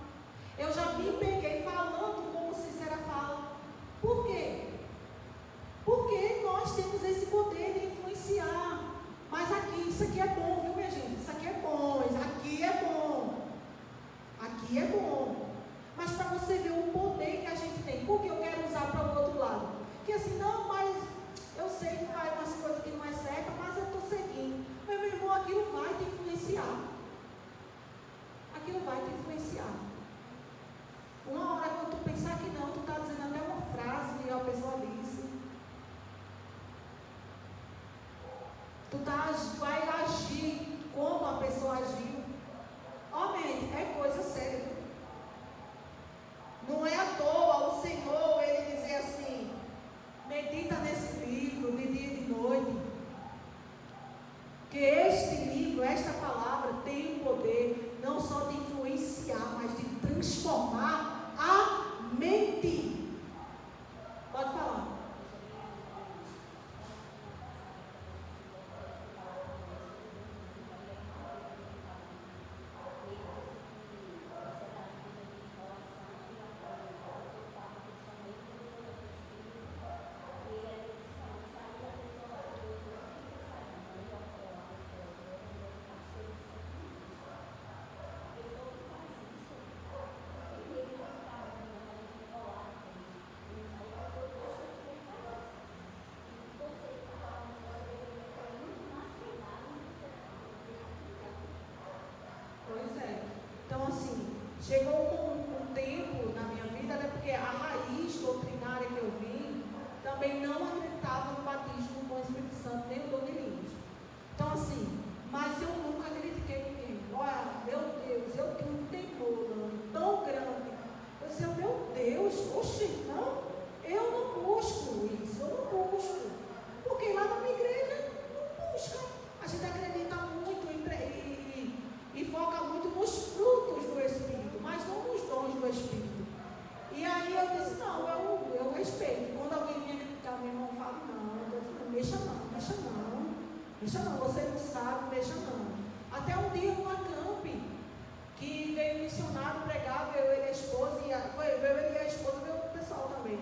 Eu já me peguei falando como Cícera fala. para você ver o poder que a gente tem. Porque eu quero usar para o outro lado. Que assim, não, mas eu sei que faz umas coisas que não é certa, mas eu estou seguindo. Meu irmão, aquilo vai te influenciar. Aquilo vai te influenciar. Uma hora, quando tu pensar que não, tu está dizendo até uma frase que a pessoa disse. Tu vai agir como a pessoa agiu. Homem, é coisa séria. Não é à toa o Senhor, ele dizer assim, medita nesse livro de dia e de noite. Que este livro, esta palavra tem o poder não só de influenciar, mas de transformar a mente. Pode falar. Pois é. Então, assim, chegou um tempo na minha vida, né, porque a raiz doutrinária que eu vim também não acreditava no batismo com o Espírito Santo, nem no dom de línguas. Então, assim, mas eu nunca critiquei ninguém. Olha, meu Deus, eu tenho um temor tão grande. Eu disse, meu Deus, oxe, não, eu não busco isso, eu não busco. Porque lá na minha igreja não busca. A gente acredita muito e foca muito nos frutos do Espírito, mas não nos dons do Espírito. E aí eu disse, não, eu respeito. Quando alguém vinha criticar meu irmão, eu falo, não, deixa não, você não sabe, deixa não. Até um dia numa camp, que veio um missionário pregar, veio ele e a esposa, veio o pessoal também.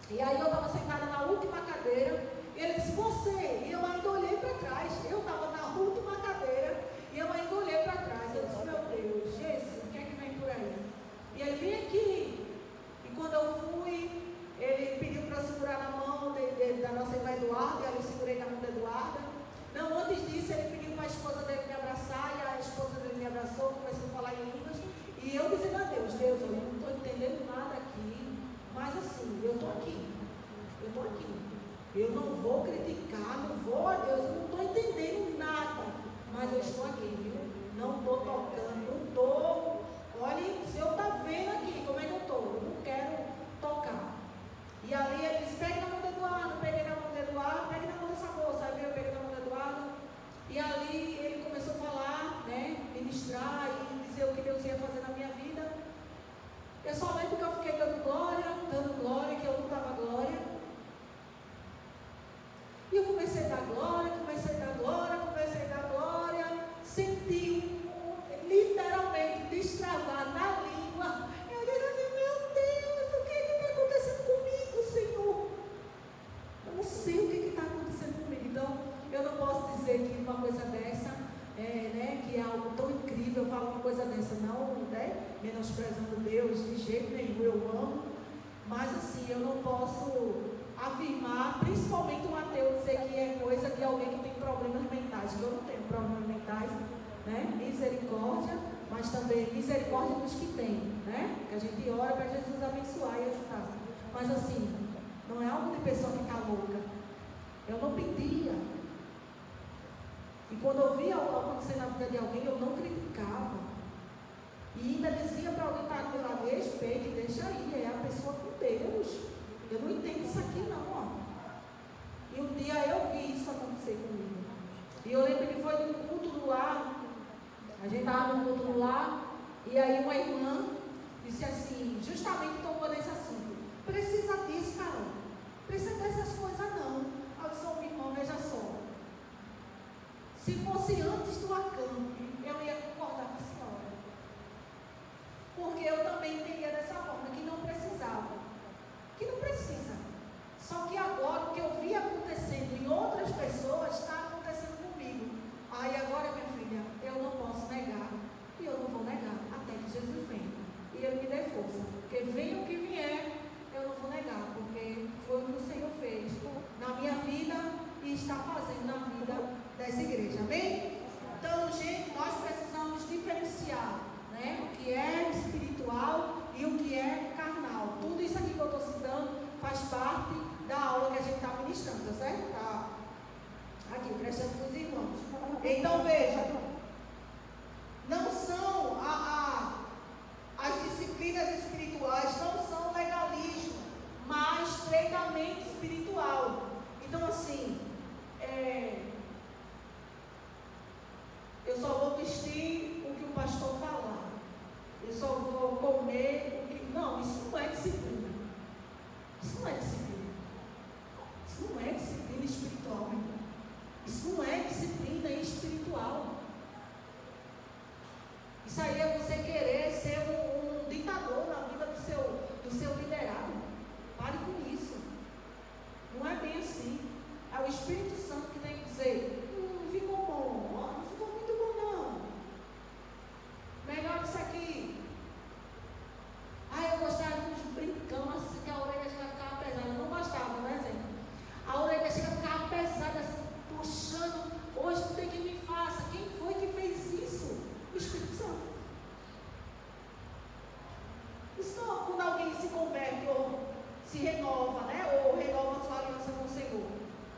E aí eu estava sentada na última cadeira, e ele disse, você, e eu ainda olhei para trás, eu estava na última cadeira, e eu ainda olhei para trás, eu disse, meu Deus, Jesus, o que é que vem por aí? E ele vinha aqui, e quando eu fui, ele pediu para eu segurar na mão da nossa irmã Eduarda, e aí eu segurei na mão da Eduarda. Não, antes disso, ele pediu para a esposa dele me abraçar, e a esposa dele me abraçou, começou a falar em línguas, e eu dizendo a Deus, eu não estou entendendo nada aqui, mas assim, eu estou aqui, eu não vou criticar, não vou a Deus, eu não estou entendendo nada, mas eu estou aqui, viu? Não estou tocando, não estou. Olha, se eu estou vendo aqui, como é que eu estou? Eu não quero tocar. E ali ele disse, pegue na mão do Eduardo, peguei na mão do Eduardo, pegue na mão dessa moça. Aí eu peguei na mão do Eduardo. E ali ele começou a falar, né? Ministrar e dizer o que Deus ia fazer na minha vida. Eu só lembro que eu fiquei dando glória, que eu não dava glória. E eu comecei a dar glória, senti literalmente destravar na língua. Eu disse, meu Deus, o que está acontecendo comigo, Senhor? Eu não sei o que está acontecendo comigo. Então, eu não posso dizer que uma coisa dessa, que é algo tão incrível, falar uma coisa dessa, não, menosprezando Deus de jeito nenhum, eu amo. Mas assim, eu não posso afirmar, principalmente um ateu, dizer que é coisa de alguém que tem problemas mentais. Eu não tenho problemas mentais, né? Misericórdia, mas também misericórdia dos que têm, né? Que a gente ora para Jesus abençoar e ajudar. Mas assim, não é algo de pessoa que está louca. Eu não pedia. E quando eu via algo acontecer na vida de alguém, eu não criticava. E ainda dizia para alguém que está do meu lado, respeite, deixa aí, é a pessoa com Deus. Eu não entendo isso aqui não, ó. E um dia eu vi isso acontecer comigo. E eu lembro que foi num culto do lar. A gente estava no culto do lar. E aí uma irmã disse assim, justamente tocou nesse assunto. Precisa disso, Carol. Precisa dessas coisas não. Eu disse, minha irmã, veja só. Se fosse antes do acampe, eu ia concordar com a senhora. Porque eu também entendia dessa forma, que não precisava. Que não precisa. Só que agora o que eu vi acontecendo em outras pessoas está acontecendo comigo. Aí agora, minha filha, eu não posso negar. E eu não vou negar até que Jesus venha. E ele me dê força. aqui, prestando para os irmãos. Então veja, não são as disciplinas espirituais, não são legalismo, mas treinamento espiritual. Então assim, eu só vou vestir o que o pastor falar, eu só vou comer o que... Não, isso não é disciplina. Isso não é disciplina. Isso não é disciplina espiritual, meu irmão. Isso não é disciplina espiritual. Isso aí é você querer ser um ditador na vida do seu liderado. Pare com isso. Não é bem assim. É o Espírito Santo que tem que dizer: ficou bom, não ficou muito bom não. Melhor isso aqui. Eu gostava de uns brincão assim, que a orelha chega a ficar pesada. Eu não gostava, por exemplo. A orelha chega a ficar pesada, assim, puxando. Hoje não tem quem me faça. Quem foi que fez isso? O Espírito Santo. Isso não, quando alguém se converte ou se renova, né? Ou renova a sua aliança com o Senhor.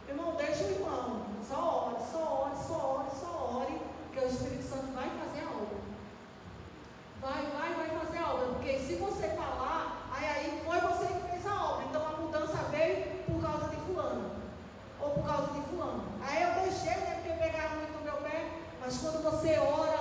Irmão, deixa o irmão. Só ore, só ore, só ore, só ore, que o Espírito Santo vai fazer a obra. Vai fazer a obra, porque se você falar, aí foi você que fez a obra, então a mudança veio por causa de fulano, ou por causa de fulano. Aí eu deixei, né, porque pegaram muito no meu pé, mas quando você ora,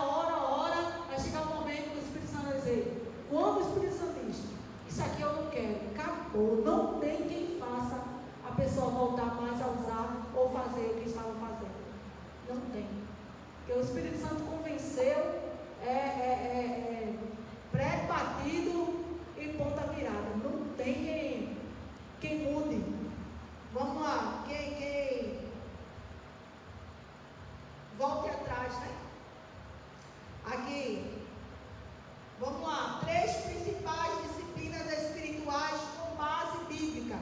vai chegar um momento que o Espírito Santo vai dizer: quando o Espírito Santo diz, isso aqui eu não quero, acabou, não tem quem faça a pessoa voltar mais a usar ou fazer o que estava fazendo. Não tem, porque o Espírito Santo convenceu, pré-batido e ponta virada. Não tem quem mude. Vamos lá, quem volte atrás, né? Aqui, vamos lá, 3 principais disciplinas espirituais com base bíblica.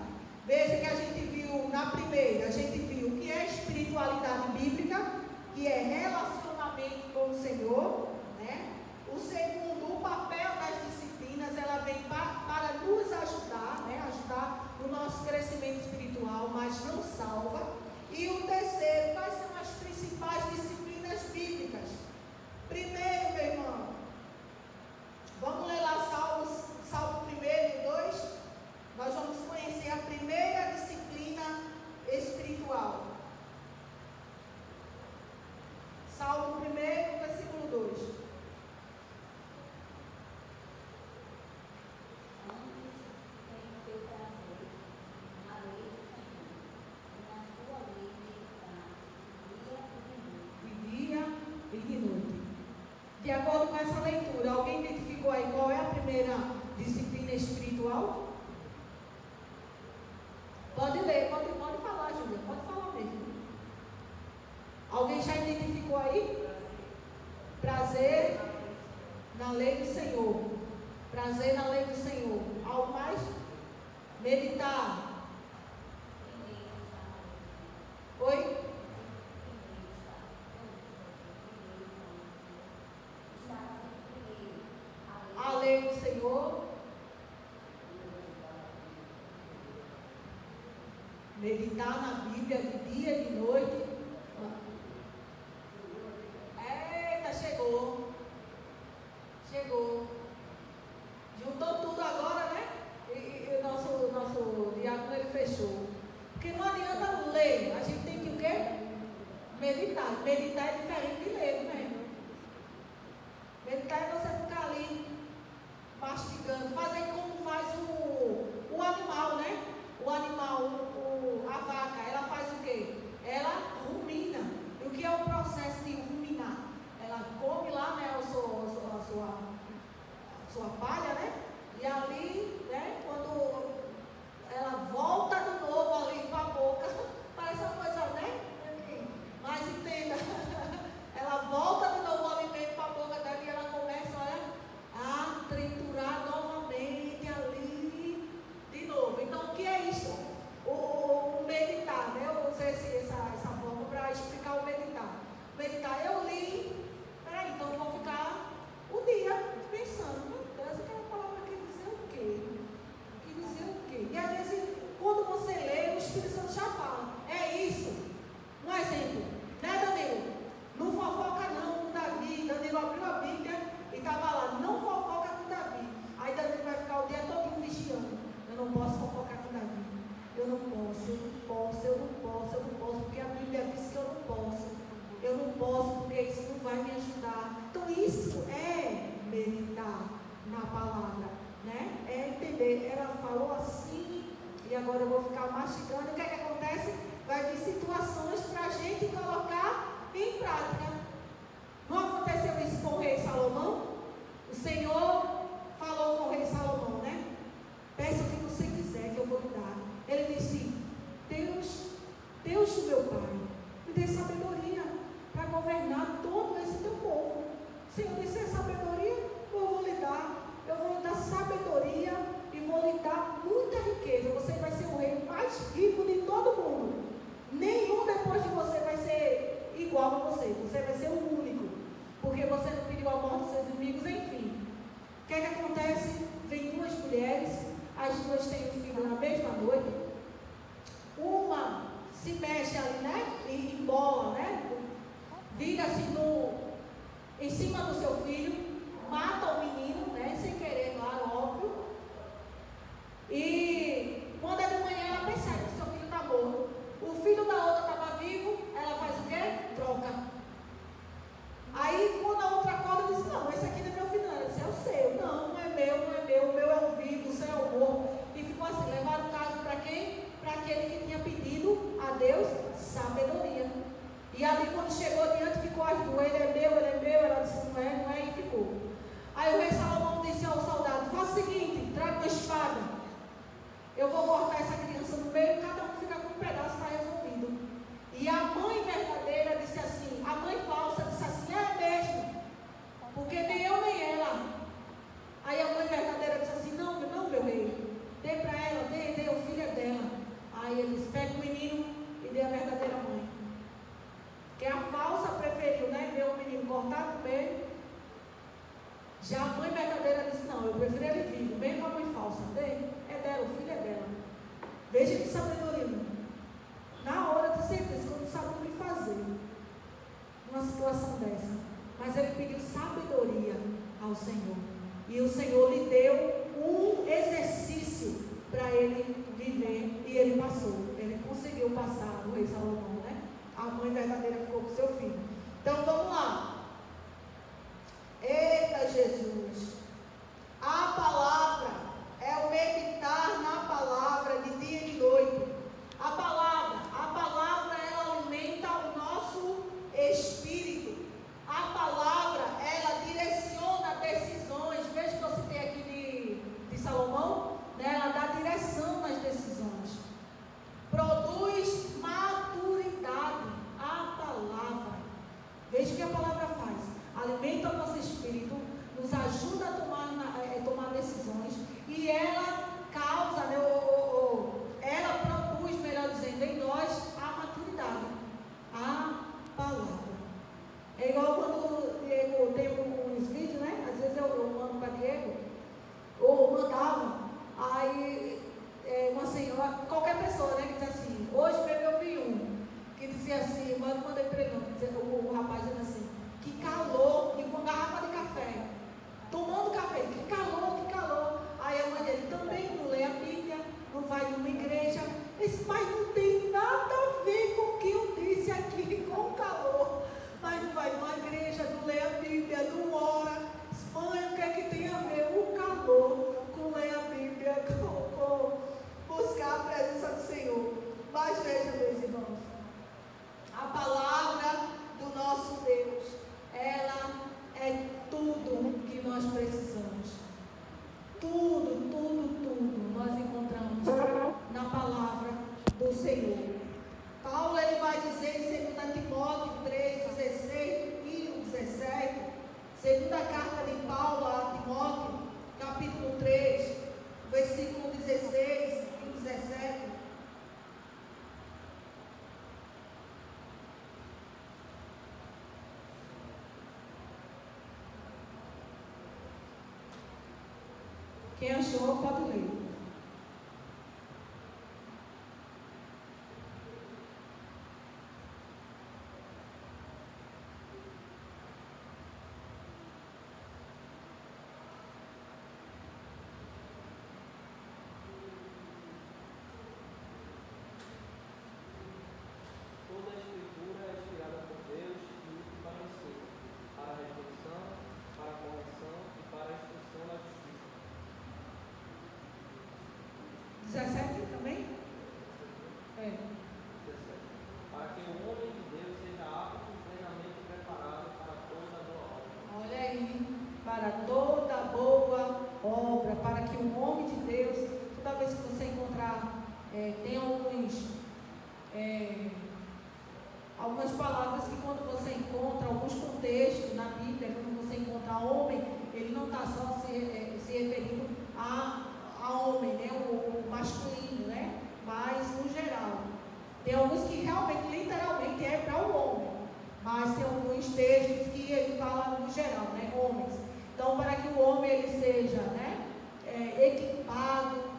Veja que a gente viu na primeira, a gente viu o que é espiritualidade bíblica, que é relacionamento com o Senhor, né? O segundo, o papel das disciplinas, ela vem para nos ajudar, né? Ajudar no nosso crescimento espiritual, mas não salva. E o terceiro, quais são as principais disciplinas bíblicas? Primeiro, meu irmão, vamos ler lá Salmo 1 e 2. Nós vamos conhecer a primeira disciplina espiritual. Salmo 1, versículo 2. De acordo com essa leitura, alguém identificou aí qual é a primeira disciplina espiritual? Pode ler, pode falar, Júlia, pode falar mesmo. Alguém já identificou aí? Prazer na lei do Senhor. Prazer na lei do Senhor. Algo mais? Meditar. Oi? A lei do Senhor. Meditar na Bíblia de dia e de noite. Eita, chegou. Juntou tudo agora, né? E o nosso diácono, ele fechou. Porque não adianta ler, a gente tem que o quê? Meditar. Meditar é diferente de ler, né? Meditar é você ficar ali mastigando, fazer como faz o animal, né? O animal, a vaca, ela faz o quê? Ela rumina. E o que é o processo de ruminar? Ela come lá, né, a sua palha, né? E ali, né, quando ela volta de novo ali para a boca, parece uma coisa, né? Mas entenda, ela volta de novo o alimento para a boca dela e ela começa, olha, a triturar novamente ali de novo. Então, o que é isso? O meditar, né? Eu usei essa forma para explicar o meditar. Meditar, eu li, então eu vou ficar o dia pensando, meu Deus, aquela palavra quer dizer o quê? né? É entender. Ela falou assim, e agora eu vou ficar mastigando. O que é que acontece? Vai vir situações para a gente colocar em prática. Não aconteceu isso com o rei Salomão? O Senhor falou com o rei Salomão, né? Peça o que você quiser que eu vou lhe dar. Ele disse: Deus do meu pai, me dê sabedoria para governar todo esse teu povo. O Senhor disse: é sabedoria, eu vou lhe dar. Eu vou lhe dar sabedoria e vou lhe dar muita riqueza. Você vai ser o rei mais rico de todo mundo. Nenhum depois de você vai ser igual a você. Você vai ser o único. Porque você não pediu a morte dos seus inimigos, enfim. O que é que acontece? Vem duas mulheres, as duas têm um filho na mesma noite. Uma se mexe ali, né? E embola, né? Vira assim em cima do seu filho, mata o menino, né? Sem querer, claro, óbvio. E quando é de manhã ela percebe que seu filho está morto. O filho da outra estava vivo, ela faz o quê? Troca. Aí quando a outra acorda, diz: não, esse aqui não é meu filho, não. Ela disse: é o seu. Não é meu, o meu é o vivo, o seu é o morto. E ficou assim, levaram o caso para quem? Para aquele que tinha pedido a Deus sabedoria. E ali quando chegou diante, ficou as duas: ele é meu, ela disse: não é, e ficou. Aí o rei Salomão disse ao soldado: faça o seguinte, traga uma espada, eu vou cortar essa criança no meio, cada um fica com um pedaço, está resolvido. E a mãe verdadeira disse assim, a mãe falsa disse assim: é mesmo, porque nem eu nem ela. Aí a mãe verdadeira disse assim: não, meu rei, dê para ela, dê, o filho é dela. Aí ele disse: pega o menino e dê a verdadeira mãe. Que a falsa preferiu, né, ver o menino cortado no meio. Já a mãe verdadeira disse: não, eu prefiro ele vivo, mesmo a mãe falsa. É dela, o filho é dela. Veja que sabedoria. Na hora de certeza, quando não sabe o que fazer numa situação dessa. Mas ele pediu sabedoria ao Senhor. E o Senhor lhe deu um exercício para ele viver. E ele passou. Ele conseguiu passar, o rei Salomão, né? A mãe verdadeira ficou com seu filho. Então vamos lá. Eita Jesus! A palavra é o meditar na palavra de dia e de noite. A palavra ela alimenta o nosso espírito. A palavra ela direciona decisões. Veja que eu citei aqui de Salomão, né? Ela dá direção nas decisões. Produz maturidade. A palavra. Veja o que a palavra faz. Alimenta o nosso espírito, nos ajuda a tomar decisões, e ela causa, né, ela produz, melhor dizendo, em nós a maturidade, a palavra. É igual quando Diego tem uns vídeos, né? Às vezes eu mando para Diego, ou mandava, aí uma senhora, qualquer pessoa, né, que diz assim: hoje mesmo eu vi um, que dizia assim, mas eu mandei para ele não, o rapaz dizendo assim: que calor, e com garrafa de café, tomando café, que calor. Aí a mãe dele: também não lê a Bíblia, não vai numa igreja. Esse pai não tem nada a ver com o que eu disse aqui, com o calor, mas não vai numa igreja, não lê a Bíblia, não ora. Mãe, o que é que tem a ver o calor com ler a Bíblia, com buscar a presença do Senhor? Mas veja, meus irmãos, a palavra do nosso Deus, ela é tudo que nós precisamos. Tudo nós encontramos na palavra do Senhor. Paulo ele vai dizer em 2 Timóteo 3, 16 e 17, segunda carta de Paulo a Timóteo, capítulo 3, versículo 16 e 17. Quem achou, pode ler. Toda a escritura é inspirada por Deus e útil para o ensino, para a repreensão, para a correção e para a instrução na justiça, 17 também? É. Para que o homem de Deus seja apto e plenamente preparado para toda boa obra. Olha aí, para toda boa obra, para que o homem de Deus, toda vez que você encontrar, tem algumas palavras que quando você encontra, alguns contextos na Bíblia, quando você encontra homem, ele não está só se referindo a homem, né, o masculino, né, mas no geral. Tem alguns que realmente, literalmente, é para o homem, mas tem alguns textos que ele fala no geral, né, homens. Então, para que o homem ele seja, né, equipado,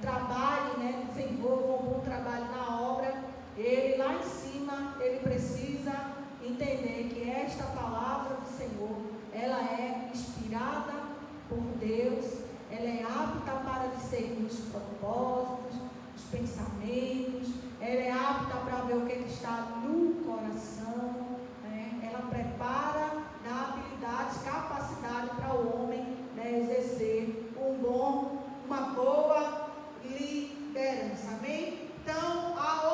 trabalhe, né, desenvolva um bom trabalho na obra, ele lá em cima, ele precisa entender que esta palavra do Senhor, ela é inspirada por Deus, ela é apta para discernir os propósitos, os pensamentos, ela é apta para ver o que está no coração, né? Ela prepara, dá habilidades, capacidade para o homem, né, exercer uma boa liderança, amém? Então, a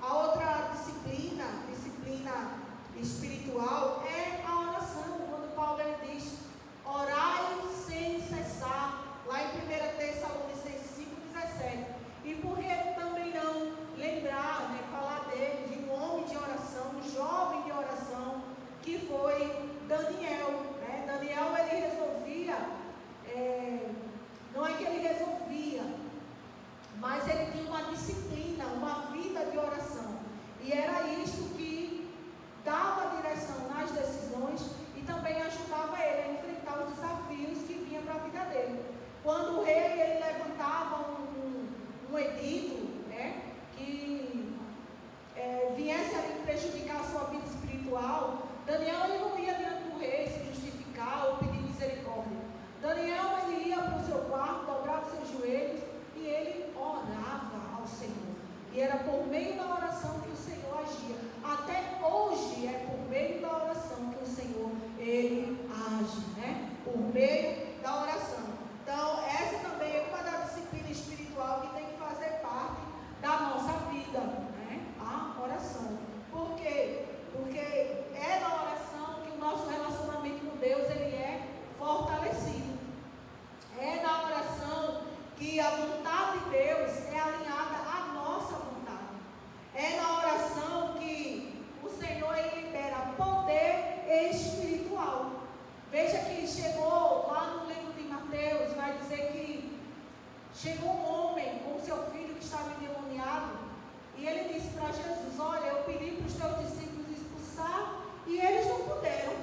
outra disciplina espiritual é a oração, quando Paulo ele diz, orai sem cessar, lá em 1 Tessalonicenses 5,17. E por que também não lembrar, né, falar dele, de um homem de oração, um jovem de oração, que foi Daniel, né? Daniel ele resolvia, não é que ele resolvia, mas ele tinha uma disciplina, uma vida de oração, e era isto que dava direção nas decisões e também ajudava ele a enfrentar os desafios que vinham para a vida dele. Quando o rei ele levantava um edito, né, que viesse a prejudicar a sua vida espiritual, Daniel ele não ia diante do rei se justificar ou pedir misericórdia. Daniel ele ia para o seu quarto, dobrava os seus joelhos e ele orava ao Senhor. E era por meio da oração que o Senhor agia. Até hoje é por meio da oração que o Senhor ele age, né? Por meio da oração. Então, essa também é uma da disciplina espiritual que tem que fazer parte da nossa vida, né? A oração. Por quê? Porque é na oração que o nosso relacionamento com Deus ele é fortalecido. É na oração que a vontade de Deus é alinhada à nossa vontade. É na oração que o Senhor ele libera poder espiritual. Veja que chegou lá no livro de Mateus, vai dizer que chegou um homem com seu filho que estava endemoniado, e ele disse para Jesus, olha, eu pedi para os teus discípulos expulsar, e eles não puderam.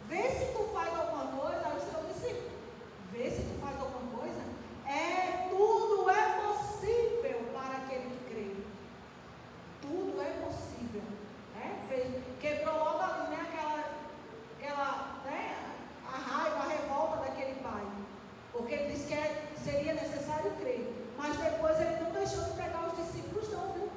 Vê se tu faz alguma coisa, aí o Senhor disse, vê se tu faz alguma coisa, tudo é possível para aquele que crê. Tudo é possível, né? Quebrou logo ali, né, aquela, né, a raiva, a revolta daquele pai, porque ele disse que seria necessário crer, mas depois ele não deixou de pegar os discípulos não, viu?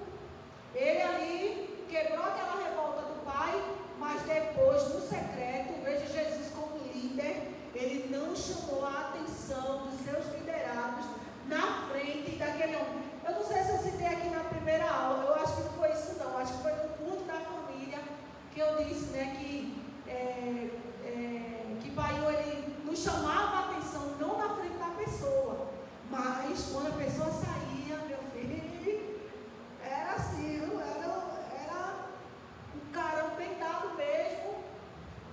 Ele ali quebrou aquela revolta do pai, mas depois, no secreto, veja Jesus como líder, ele não chamou a atenção dos seus liderados na frente daquele homem. Eu não sei se eu citei aqui na primeira aula, eu acho que não foi isso não, acho que foi no culto da família que eu disse, né, que Paiô, ele nos chamava a atenção não na frente da pessoa, mas quando a pessoa saía, meu filho, era assim, era um carão bem dado mesmo,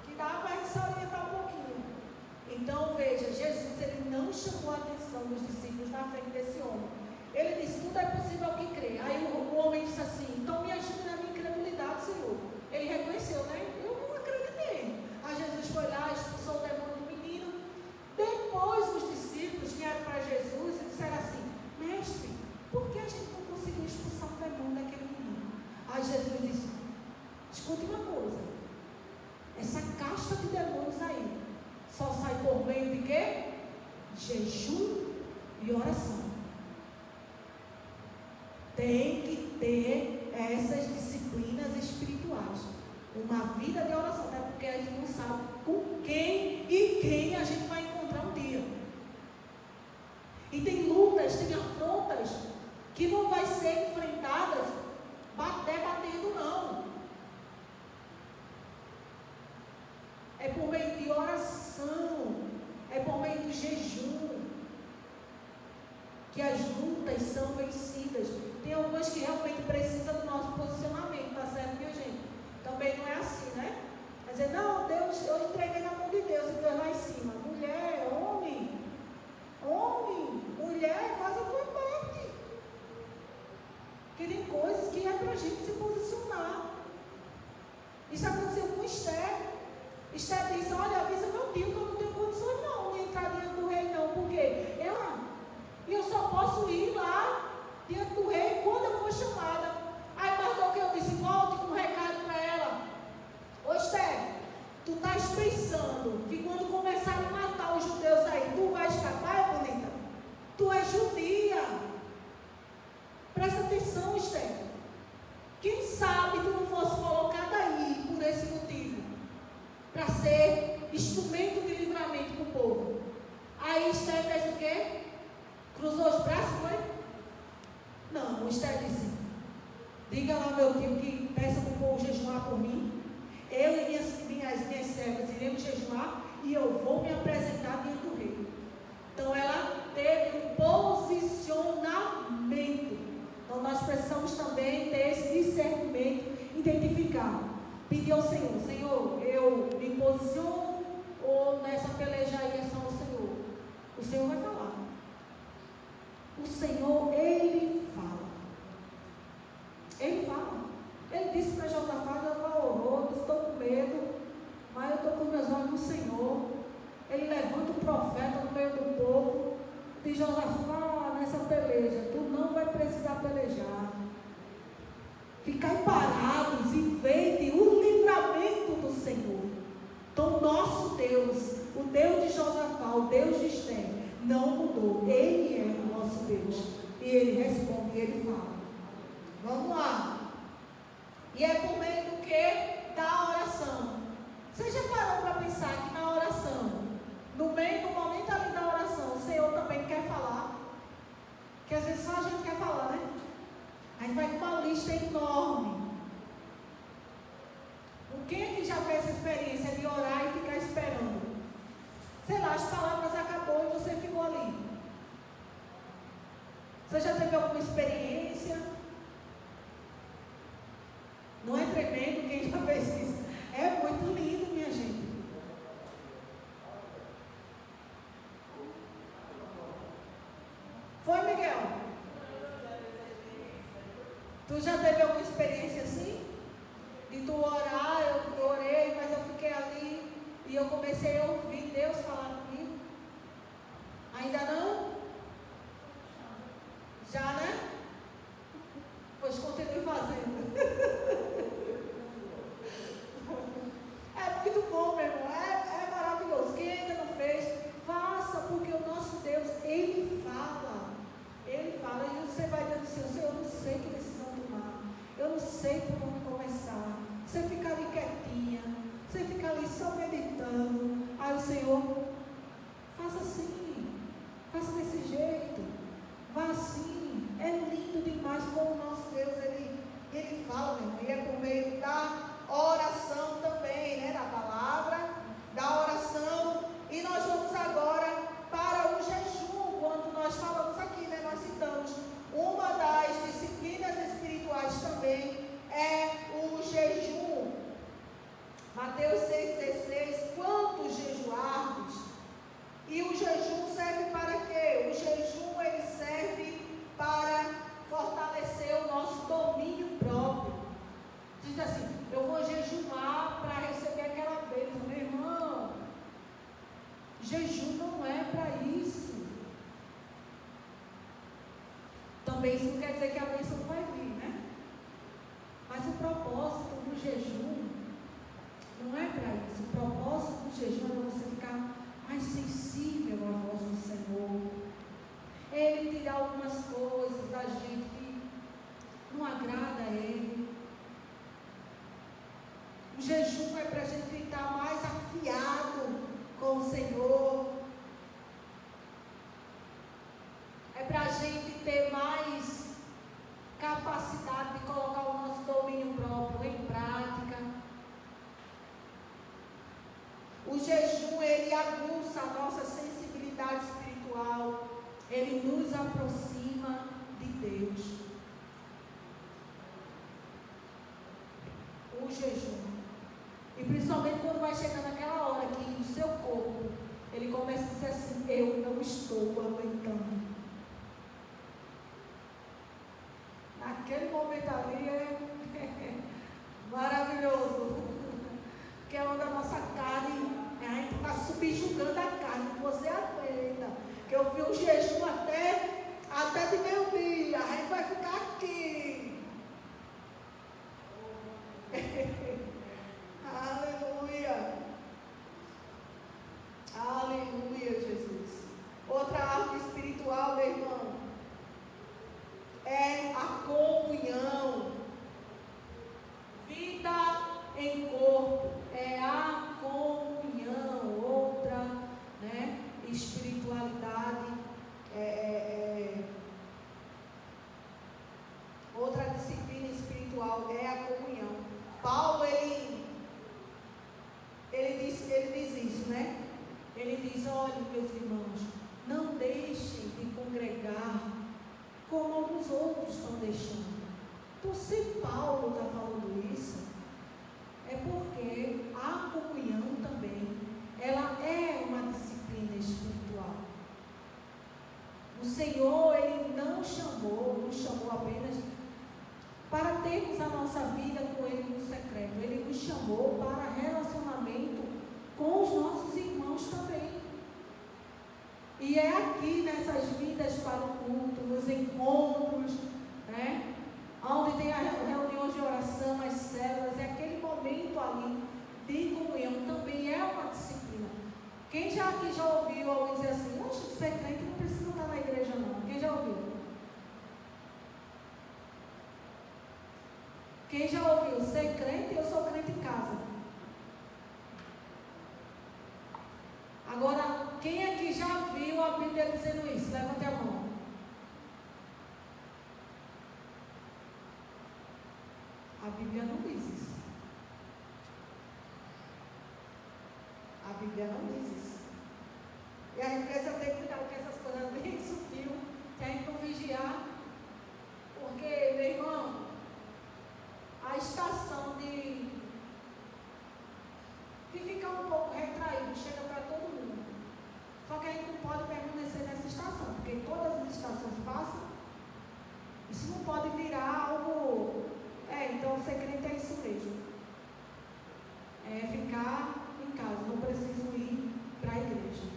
que dava para a gente se orientar um pouquinho. Então veja, Jesus ele não chamou a atenção dos discípulos na frente desse homem. Ele disse, tudo é possível ao que crê. Aí o homem disse assim, então me ajude na minha incredulidade, Senhor. Ele reconheceu, né? Eu não acreditei. Aí Jesus foi lá, expulsou o demônio do menino. Depois os discípulos vieram para Jesus e disseram assim, mestre, por que a gente não conseguiu expulsar o demônio daquele menino? Aí Jesus disse, escute uma coisa, essa casta de demônios aí só sai por meio de quê? Jejum e oração. Tem que ter essas disciplinas espirituais. Uma vida de oração, até porque a gente não sabe com quem a gente vai encontrar um dia. E tem lutas, tem lutas que não vai ser enfrentadas debatendo, não. É por meio de oração, é por meio do jejum que as lutas são vencidas. Tem algumas que realmente precisam do nosso posicionamento, tá certo, minha gente? Também não é assim, né? Quer dizer, não, Deus, eu entreguei na mão de Deus e Deus lá em cima. Mulher, homem, mulher, faz a tua parte. Porque tem coisas que é para a gente se posicionar. Isso aconteceu com Esther. Esther disse, olha, avisa meu tio que eu não tenho condições não de entrar diante do rei não, porque eu só posso ir lá diante do rei quando eu for chamada. Aí Mardoqueu disse, volte com um recado para ela. Ô Esther, tu estás pensando que quando começarem a matar os judeus aí, tu vai escapar, bonita? Tu és judia. Presta atenção, Esther. Quem sabe tu não fosse colocada aí por esse motivo, para ser instrumento de livramento para o povo. Aí Esther fez o quê? Cruzou os braços, foi? Não, Esther disse, diga lá ao meu tio que peça para o povo jejuar por mim. Eu e minhas servas iremos jejuar e eu vou me apresentar diante do rei. Então ela teve um posicionamento. Então nós precisamos também ter esse discernimento, identificar, pedir ao Senhor, Senhor, eu me posiciono ou nessa peleja aí é só o Senhor? O Senhor vai falar. O Senhor, Ele fala. Ele fala. Ele disse para Josafá, Josafá orou, estou com medo, mas eu estou com meus olhos no Senhor. Ele levanta o profeta no meio do povo, diz, Josafá, nessa peleja, tu não vai precisar pelejar. Ficai parados e vede o livramento do Senhor. Então, nosso Deus, o Deus de Josafá, o Deus de Esther, não mudou. Ele é o nosso Deus. E Ele responde, e Ele fala. Vamos lá. E é por meio do que? Da oração. Você já parou para pensar que na oração, no meio do momento ali da oração, o Senhor também quer falar? Porque às vezes só a gente quer falar, né? A gente vai com uma lista enorme. Quem é que já fez essa experiência de orar e ficar esperando? Sei lá, as palavras acabou e você ficou ali. Você já teve alguma experiência? Não é tremendo quem já fez isso? É muito lindo, minha gente. Foi, Miguel? Tu já teve alguma experiência assim? De tu orar, eu orei, mas eu fiquei ali e eu comecei a ouvir Deus falar comigo? Ainda não? Já, né? Pois continue fazendo. É muito bom, meu irmão. É maravilhoso. Quem ainda não fez, faça, porque o nosso Deus, Ele fala. Ele fala e você vai dizendo assim, Senhor, eu não sei que decisão tomar. Eu não sei por onde começar. Você fica ali quietinha. Você fica ali só meditando. Aí o Senhor, faça assim. Faça desse jeito. Vá assim. É lindo demais como o nosso Deus, Ele fala, meu irmão. E é por meio da oração também, né? Da palavra, da oração. E nós vamos agora para o jejum. Quando nós falamos aqui, né? Nós citamos uma das disciplinas espirituais também é o jejum. Mateus 6,16, quantos jejuardes? E o jejum serve para quê? O jejum, ele serve para fortalecer o nosso domínio próprio. Diz assim, eu vou jejuar para receber aquela bênção. Meu irmão, jejum não é para isso. Também isso não quer dizer que a bênção não vai vir, né? Mas o propósito do jejum não é para isso. O propósito do jejum é você ficar mais sensível à voz do Senhor. Ele tirar algumas coisas da gente que não agrada a Ele. O jejum é para a gente estar mais afiado com o Senhor. É para a gente ter mais capacidade de colocar o nosso domínio próprio em prática. O jejum, ele aguça a nossa sensibilidade espiritual, ele nos aproxima de Deus. O jejum. E principalmente quando vai chegando aquela hora que o seu corpo, ele começa a dizer assim, eu não estou aguentando. Naquele momento ali é maravilhoso. Que é onde a nossa carne, a gente está subjugando a carne, você aguenta. Que eu vi um jejum até de meio-dia, a gente vai ficar aqui. Aleluia. Aleluia, Jesus. Outra árvore espiritual, meu irmão, é a comunhão. Vida em corpo é a comunhão. Outra, né, espiritualidade, outra disciplina espiritual é a comunhão. Paulo, ele diz isso, né? Ele diz, olha, meus irmãos, não deixem de congregar como alguns outros estão deixando. Então, se Paulo está falando isso, é porque a comunhão também, ela é uma disciplina espiritual. O Senhor, Ele nos chamou apenas para termos a nossa vida com Ele no secreto. Ele nos chamou para relacionamento com os nossos irmãos também. E é aqui nessas vidas para o culto, nos encontros, né? Onde tem as reuniões de oração, as células, é aquele momento ali de comunhão, também é uma disciplina. Quem já aqui já ouviu alguém dizer assim, oxe, ser crente não precisa estar na igreja não. Quem já ouviu? Quem já ouviu? Ser crente, eu sou crente em casa. Agora, quem aqui já viu a Bíblia dizendo isso? Levante a mão. A Bíblia não diz isso. A Bíblia não diz isso. E a gente precisa ter cuidado com essas coisas bem sutil, se a gente não vigiar. Porque, meu irmão, a estação de ficar um pouco retraído chega para todo mundo. Só que a gente não pode permanecer nessa estação, porque todas as estações passam. Isso não pode virar algo. Então ser crente é isso mesmo. É ficar em casa, não preciso ir para a igreja.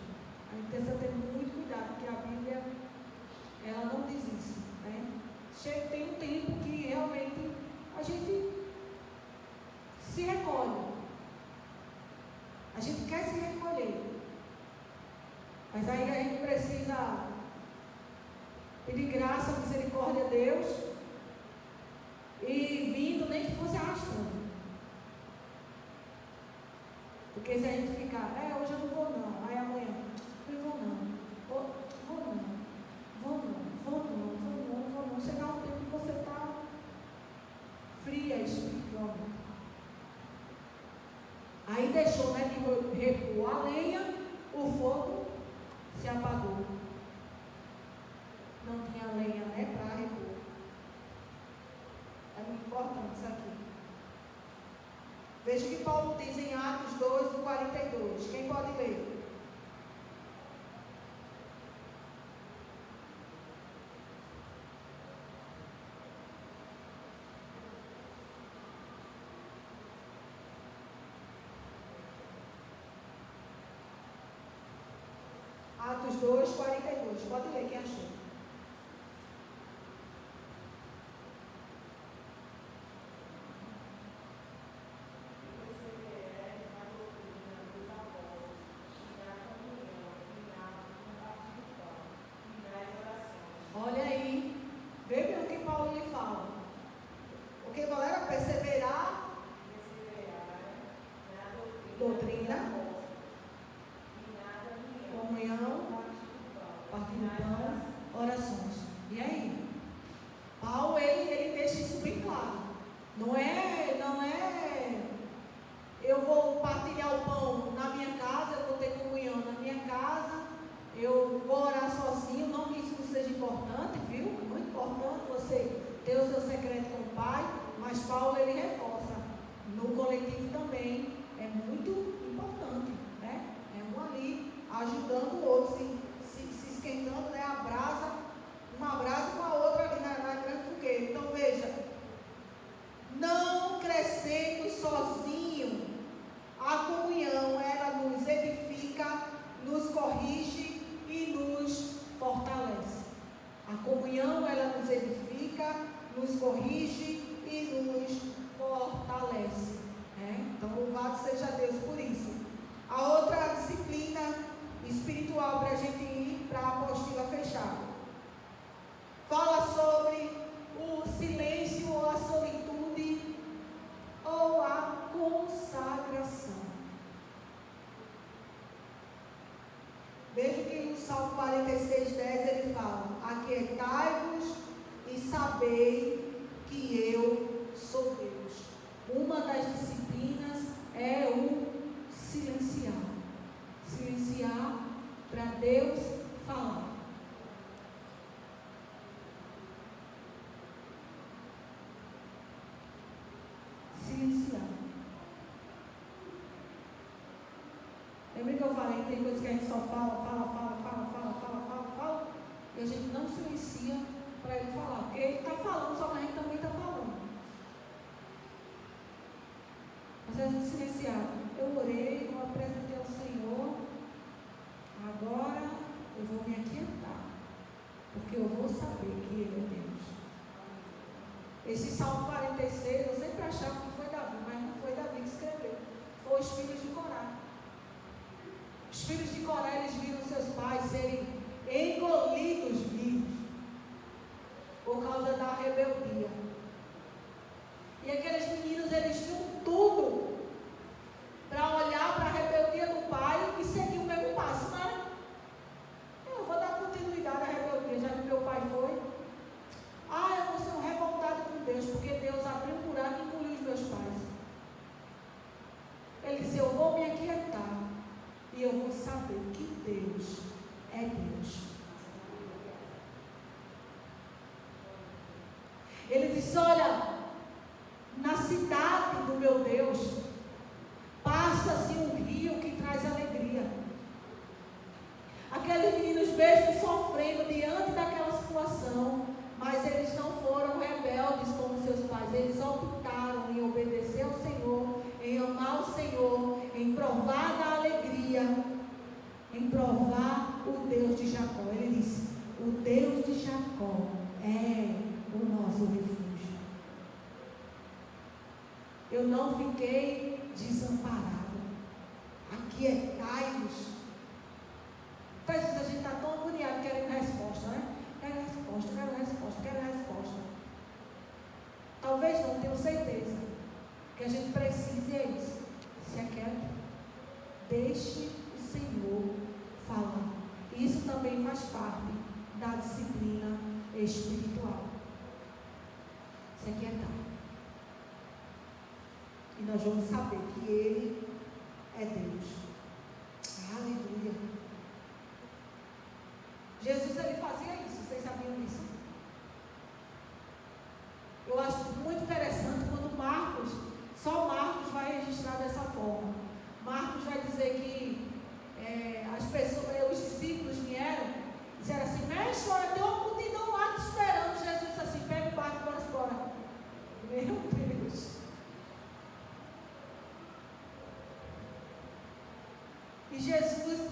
A gente precisa ter muito cuidado, porque a Bíblia, ela não diz isso, né? Tem um tempo que realmente a gente se recolhe. A gente quer se recolher. Mas aí a gente precisa pedir graça, misericórdia a Deus. E vindo, nem que fosse arrastando. Porque se a gente ficar, hoje eu não vou não, aí amanhã, eu vou não, vou não. Chegar um tempo que você está fria espiritualmente. Aí deixou, né, de repor a lenha, o fogo se apagou. Não tinha lenha, né, para repor. É muito importante isso aqui. Veja o que Paulo diz em Atos 2, do 42. Quem pode ler? Atos 2, 42. Pode ler, quem achou? Olha aí, veja o que Paulo lhe fala. O que fala era perseverar, doutrina, comunhão, partir do pão, orações. E aí? Paulo, ele deixa isso bem claro. Não é, eu vou partilhar o pão na minha casa, eu vou ter comunhão na minha casa, eu vou orar sozinho, não que isso não seja importante, viu? Muito importante você ter o seu secreto com o Pai, mas Paulo, ele reforça, no coletivo também, é muito importante, né? É um ali ajudando o outro, se esquentando, né? A brasa, uma brasa com a outra ali na grande fogueira. Então veja, não crescemos sozinhos. A comunhão, ela nos edifica, nos corrige e nos fortalece. A comunhão, ela nos edifica, nos corrige e nos fortalece. Então, louvado seja Deus por isso. A outra disciplina espiritual para a gente ir para a apostila fechada. Fala sobre o silêncio ou a solitude ou a consagração. Veja que o Salmo 46, 10 ele fala: aquietai-vos e sabei que eu sou Deus. Uma das disciplinas é o silenciar. Silenciar para Deus falar. Silenciar. Lembra que eu falei que tem coisas que a gente só fala, e a gente não silencia para ele falar, porque ele está falando, só que a gente também está falando. Mas a gente silenciar. Eu orei, eu apresentei ao Senhor, agora eu vou me aquietar, porque eu vou saber que Ele é Deus. Esse Salmo 46, eu sempre achava que foi Davi, mas não foi Davi que escreveu, foi os filhos de Corá. Os filhos de Corá, eles viram seus pais serem engolidos vivos por causa da rebeldia. E aqueles meninos, eles tinham tudo para olhar para a rebeldia do pai e seguir o mesmo passo, né? Eu vou dar continuidade à rebeldia, já que meu pai foi. Eu vou ser um revoltado com Deus, porque Deus abriu um buraco e engoliu os meus pais. Ele disse: eu vou me aquietar e eu vou saber que Deus é Deus. Ele disse: olha, na cidade do meu Deus passa-se um rio que traz alegria. Aqueles meninos mesmo sofrendo diante daquela situação, mas eles não foram rebeldes como seus pais. Eles optaram em obedecer ao Senhor, em amar o Senhor, em provar da alegria, em provar o Deus de Jacó. Ele disse: o Deus de Jacó é o nosso refúgio. Eu não fiquei desamparado. Aquietai-vos. Às vezes a gente está tão agoniado querendo resposta, né? Quero resposta. Talvez não, tenho certeza. O que a gente precisa é isso. Se aquieta. Deixe o Senhor falar. Isso também faz parte da disciplina espiritual. Se aquietar. E nós vamos saber que Ele é Deus. Aleluia. Jesus, ele fazia isso. Vocês sabiam disso? Eu acho muito interessante quando só Marcos vai registrar dessa forma. Marcos vai dizer que as pessoas, os discípulos vieram e disseram assim: mestre, olha, tem uma multidão lá te esperando. Jesus disse assim: pega o barco e bora embora. Meu Deus. E Jesus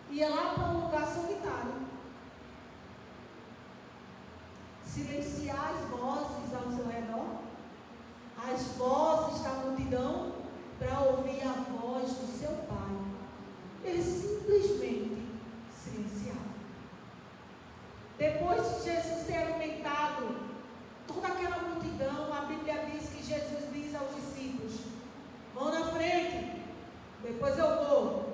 ia lá para um lugar solitário, silenciar as vozes ao seu redor, as vozes da multidão, para ouvir a voz do seu Pai. Ele simplesmente silenciava. Depois de Jesus ter alimentado toda aquela multidão, a Bíblia diz que Jesus diz aos discípulos: vão na frente, depois eu vou.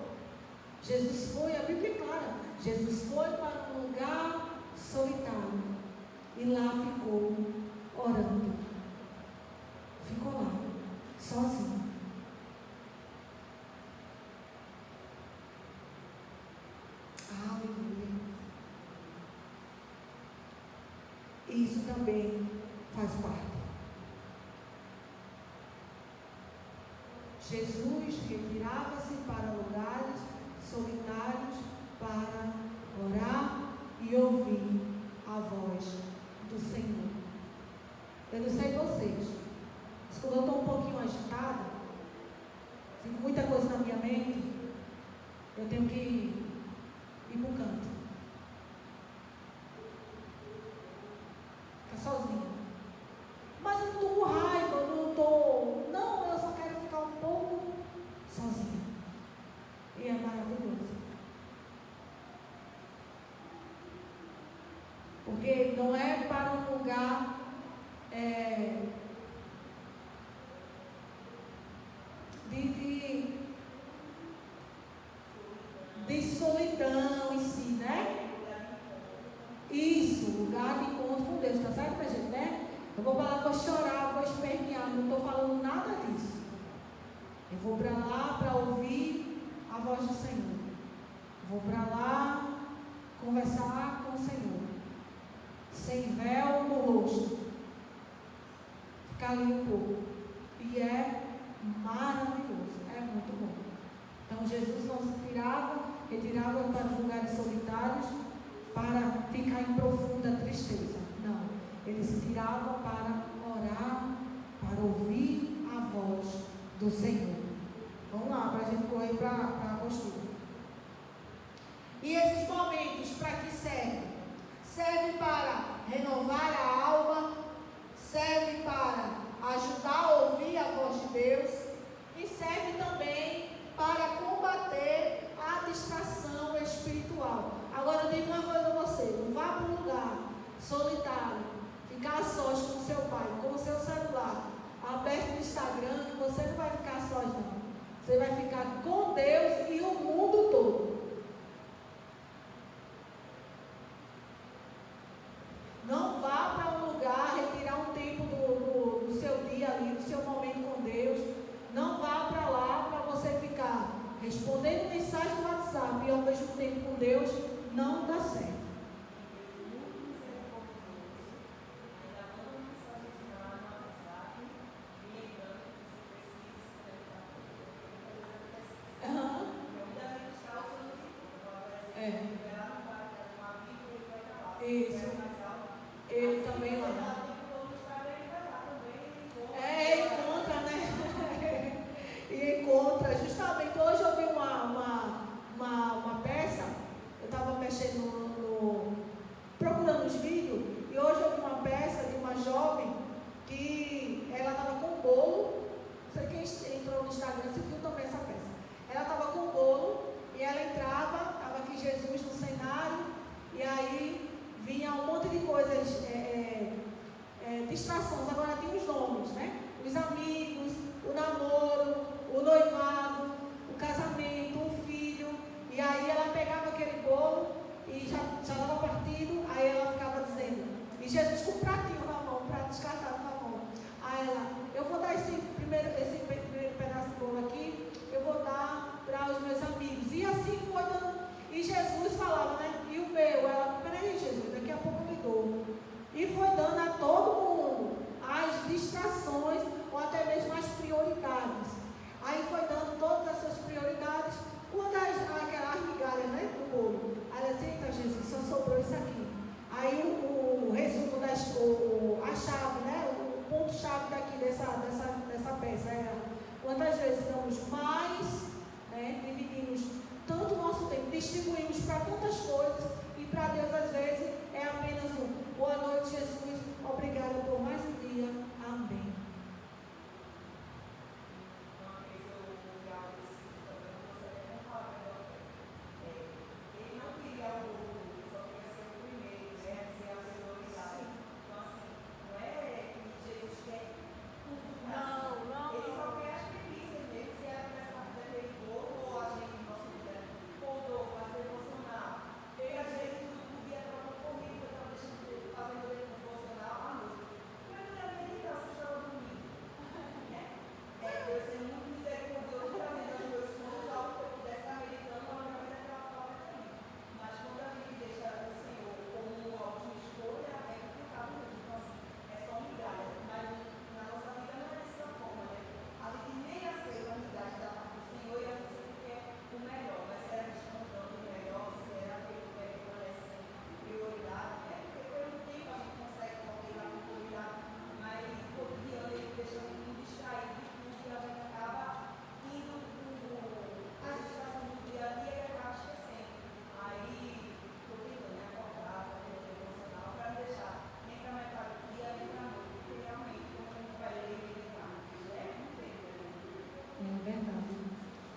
Jesus foi, a Bíblia é clara, Jesus foi para um lugar solitário isso também faz parte. Jesus retirava-se para lugares solitários para orar e ouvir a voz do Senhor. Eu não sei vocês, mas quando eu estou um pouquinho agitada, sinto muita coisa na minha mente, eu tenho que ir para um canto. Ficar sozinha. Mas eu não estou com raiva, eu não estou. Não, eu só quero ficar um pouco sozinha. E é maravilhoso. Porque não é para um lugar de solidão em si, né? Isso, lugar de encontro com Deus, tá certo, minha gente, né? Eu vou falar, vou chorar, vou espernear, não estou falando nada disso. Eu vou para lá para ouvir a voz do Senhor. Vou para lá conversar com o Senhor. Sem véu no rosto. Ficar ali um pouco. E é maravilhoso, é muito bom. Então Jesus não se retirava para os lugares solitários para ficar em profunda tristeza. Não, ele se tirava para orar, para ouvir a voz do Senhor. Vamos lá, para a gente correr para a postura. E esses momentos para que servem? Serve para renovar a alma, serve para ajudar a ouvir a voz de Deus e serve também para combater a distração espiritual. Agora eu digo uma coisa a você, não vá para um lugar solitário, ficar a sós com o seu pai, com o seu celular, aberto no Instagram, que você não vai ficar a sós não. Você vai ficar com Deus e o mundo todo. Não vá para um lugar, retirar um tempo do seu dia ali, do seu momento com Deus. Não vá para lá para você ficar respondendo mensagem do WhatsApp e ao mesmo tempo com Deus. Não dá certo. Isso. Ele também lá. Encontra, né? E encontra. Justamente hoje eu vi uma peça. Eu estava mexendo procurando os vídeos. E hoje eu vi uma peça de uma jovem que ela estava com bolo. Não sei quem entrou no Instagram, você viu também essa peça. Ela estava com bolo e ela entrava, estava aqui Jesus no cenário. E aí vinha um monte de coisas, distrações, agora tem os nomes, né? Os amigos, o namoro, o noivado, o casamento, o filho. E aí ela pegava aquele bolo e já estava partido, aí ela ficava dizendo, e Jesus com um pratinho na mão, um prato descartado na mão. Aí ela, eu vou dar esse primeiro pedaço de bolo aqui, eu vou dar para os meus amigos. E assim foi dando. E Jesus falava, né? E o meu, ela, peraí Jesus, daqui a pouco eu me dou. E foi dando a todo mundo as distrações ou até mesmo as prioridades. Aí foi dando todas as suas prioridades. Quando aquelas migalhas, né, do bolo, aí ela disse, eita Jesus, só sobrou isso aqui. Aí o resumo, a chave, né, o ponto-chave daqui dessa peça era quantas vezes damos mais, né, dividimos tanto o nosso tempo, distribuímos para tantas coisas e para Deus às vezes é apenas um. Boa noite, Jesus, obrigada por mais um dia. Amém. Ele não queria o outro, ele só queria ser o primeiro, né? Ser a prioridade. Então, assim, não é que Jesus quer tudo para si. Ele só quer as delícias mesmo, se ela tivesse partido daquele bolo ou a gente, nosso dia, pousou, fazer emocionar. Ele às vezes não podia trocar por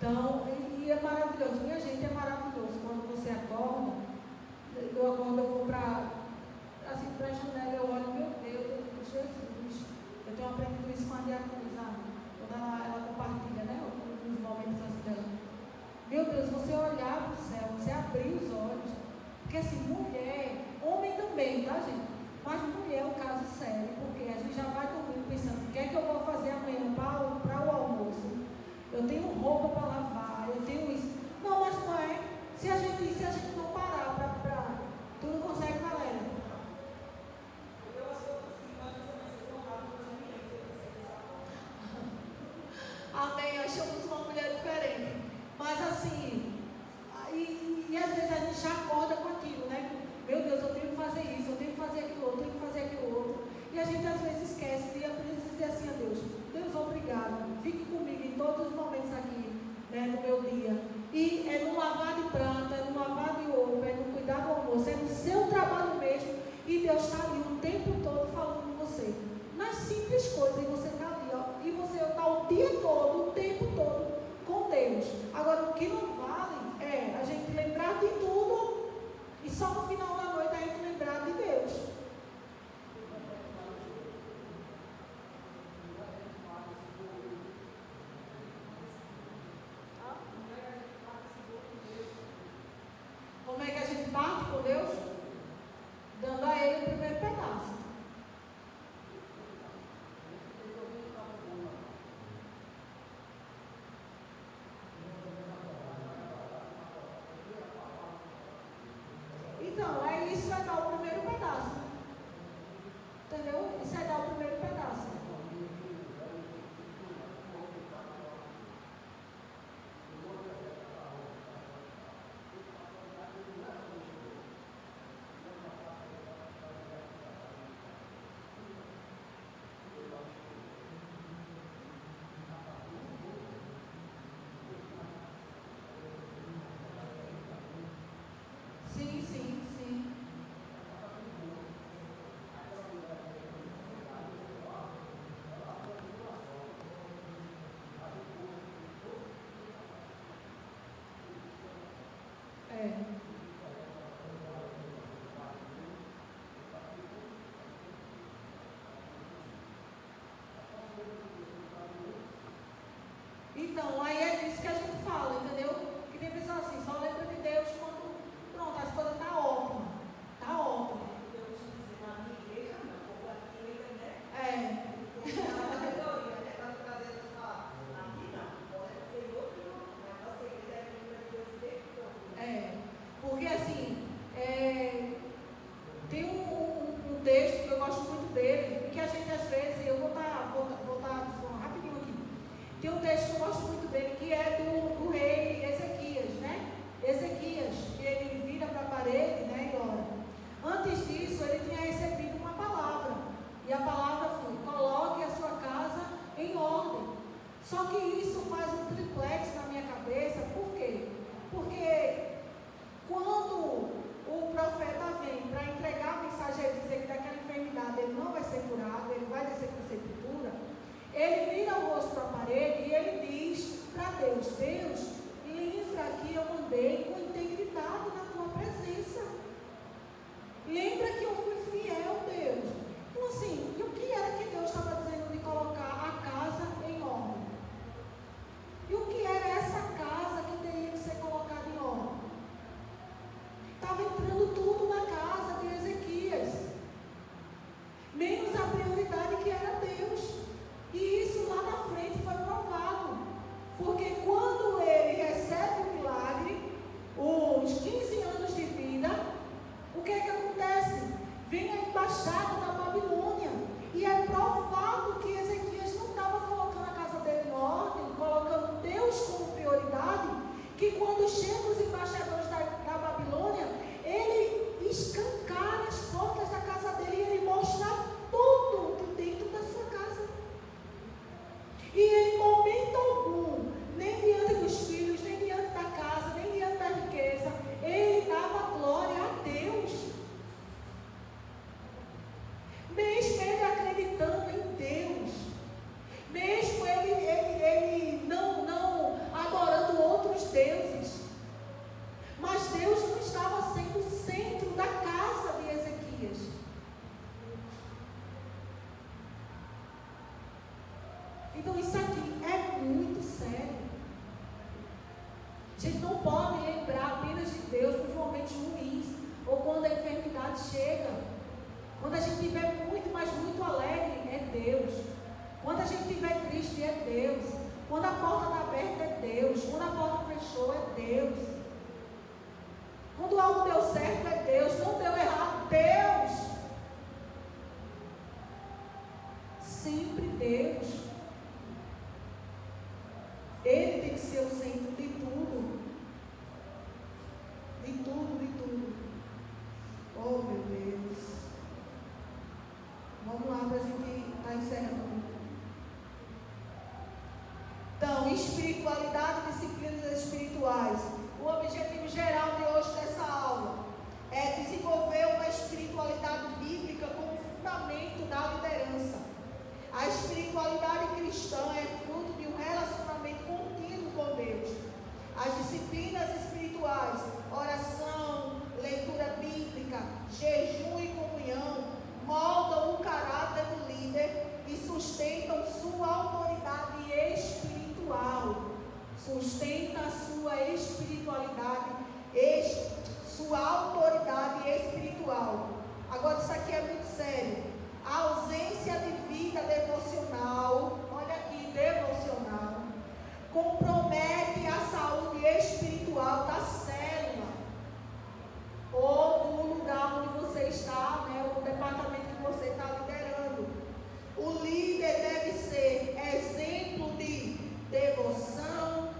Então, e é maravilhoso. Minha gente, é maravilhoso. Quando você acorda, eu acordo, eu vou para a janela, eu olho, meu Deus, eu digo, Jesus. Eu tenho aprendido isso com a diaconisa, quando ela compartilha, né, os momentos assim dela. Meu Deus, você olhar para o céu, você abrir os olhos. Porque assim, mulher, homem também, tá, gente? Mas mulher é um caso sério, porque a gente já vai dormindo pensando, o que é que eu vou fazer amanhã para o almoço? Eu tenho roupa para lavar, eu tenho isso. Não, mas não é. Se a gente não parar para. Tu não consegue, galera. Eu acho que eu consigo, mas você vai ser tão rápido para mim. Amém, nós somos uma mulher diferente. Mas assim, e às vezes a gente já acorda com aquilo, né? Meu Deus, eu tenho que fazer isso, eu tenho que fazer aquilo outro, eu tenho que fazer aquilo outro. E a gente às vezes esquece de dizer assim a Deus, Deus, obrigado, fique comigo em todos os momentos aqui, né, no meu dia. E é no lavar de pranto, é no lavar de roupa, é no cuidar do almoço, é no seu trabalho mesmo. E Deus está ali o tempo todo falando com você. Nas simples coisas, e você está ali, ó, e você está o dia todo, o tempo todo com Deus. Agora, o que não vale é a gente lembrar de tudo e só no final da noite a gente lembrar de Deus. Como é que a gente parte com Deus? Dando a Ele o primeiro pedaço. Então, é gente estiver muito, mas muito alegre, é Deus. Quando a gente estiver triste, é Deus. Quando a porta está aberta, é Deus. Quando a porta fechou, é Deus. Quando algo deu certo, é Deus. Não deu errado, Deus. Sempre Deus. Ele tem que ser o centro de tudo. De tudo, de tudo. Oh, meu Deus. Vamos lá para a gente estar encerrando. Então, espiritualidade e disciplinas espirituais. O objetivo geral de hoje dessa aula é desenvolver uma espiritualidade bíblica como fundamento da liderança. A espiritualidade cristã é fruto de um relacionamento contínuo com Deus. As disciplinas espirituais, oração, leitura bíblica, jejum e comunhão, moldam o caráter do líder e sustentam sua autoridade espiritual. Sustenta a sua espiritualidade, sua autoridade espiritual. Agora, isso aqui é muito sério. A ausência de vida devocional, olha aqui, devocional, compromete a saúde espiritual da célula ou do lugar onde você está, né, o departamento que você está liderando. O líder deve ser exemplo de devoção,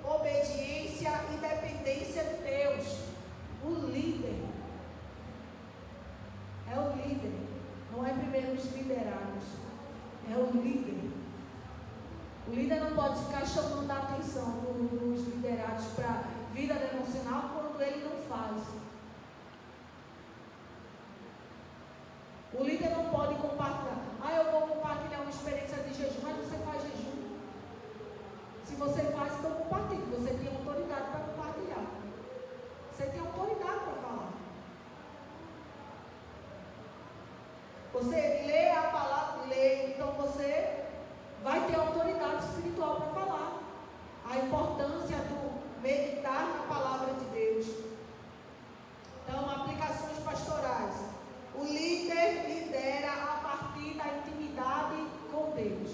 obediência e dependência de Deus. O líder é o líder, não é primeiro os liderados, é o líder. O líder não pode ficar chamando a atenção dos liderados para a vida devocional quando ele não faz. O líder não pode compartilhar. Eu vou compartilhar uma experiência de jejum, mas você faz jejum. Se você faz, então compartilhe. Você tem autoridade para compartilhar. Você tem autoridade para falar. Você lê a palavra, então você vai ter autoridade espiritual para falar. A importância do meditar na palavra de Deus. Então, aplicações pastorais. O líder lidera a partir da intimidade com Deus.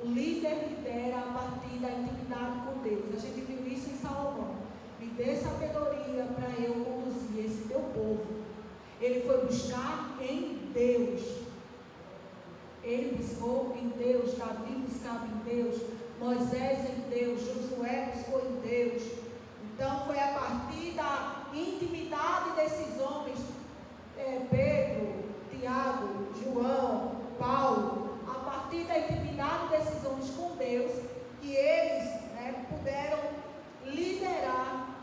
O líder lidera a partir da intimidade com Deus. A gente viu isso em Salomão. Me dê sabedoria para eu conduzir esse teu povo. Ele foi buscar em Deus. Ele buscou em Deus. Davi buscava em Deus. Moisés em Deus. Josué buscou em Deus. Então foi a partir da intimidade desses homens, Pedro, Tiago, João, Paulo, a partir da intimidade desses homens com Deus, que eles puderam liderar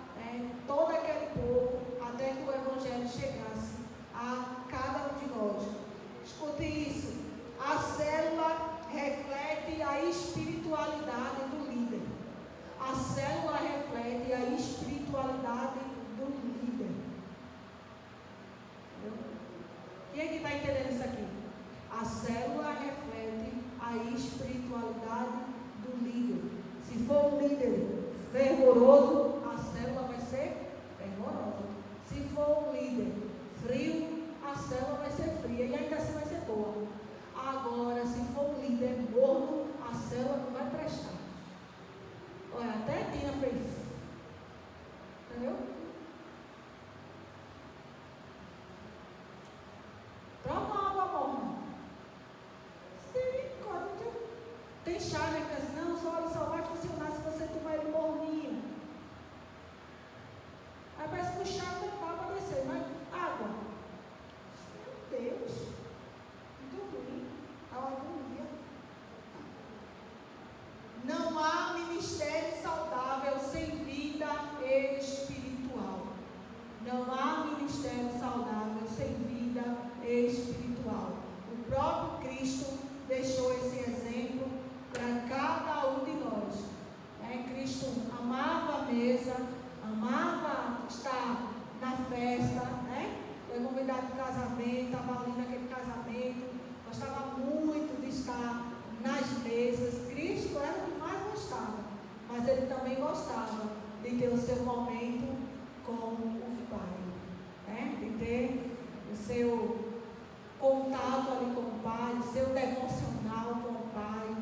todo aquele povo até que o Evangelho chegasse a cada um de nós. Escute isso. A célula reflete a espiritualidade do líder. A célula reflete a espiritualidade do líder. Entendeu? Quem é que está entendendo isso aqui? A célula reflete a espiritualidade do líder. Se for um líder fervoroso, a célula vai ser fervorosa. Se for um líder frio, a célula vai ser fria e ainda assim vai ser boa. Agora, se for um líder morno, a célula não vai prestar. Olha, até a Tina fez. Entendeu? Toma água morna. Misericórdia. Tem chá, né? Que diz, não, só vai funcionar se você tomar ele morninho. Aí parece que o chá não dá para descer, mas água. Meu Deus. Muito ruim. A agonia. Não há ministério saudável sem vida espiritual. Não há ministério saudável sem vida espiritual. O próprio Cristo deixou esse exemplo para cada um de nós. Cristo amava a mesa, amava estar na festa, foi convidado para o casamento, estava ali naquele casamento, gostava muito de estar nas mesas. Cristo era o que mais gostava, mas ele também gostava de ter o seu momento com o Pai, de ter o seu contato ali com o Pai, o seu devocional com o Pai,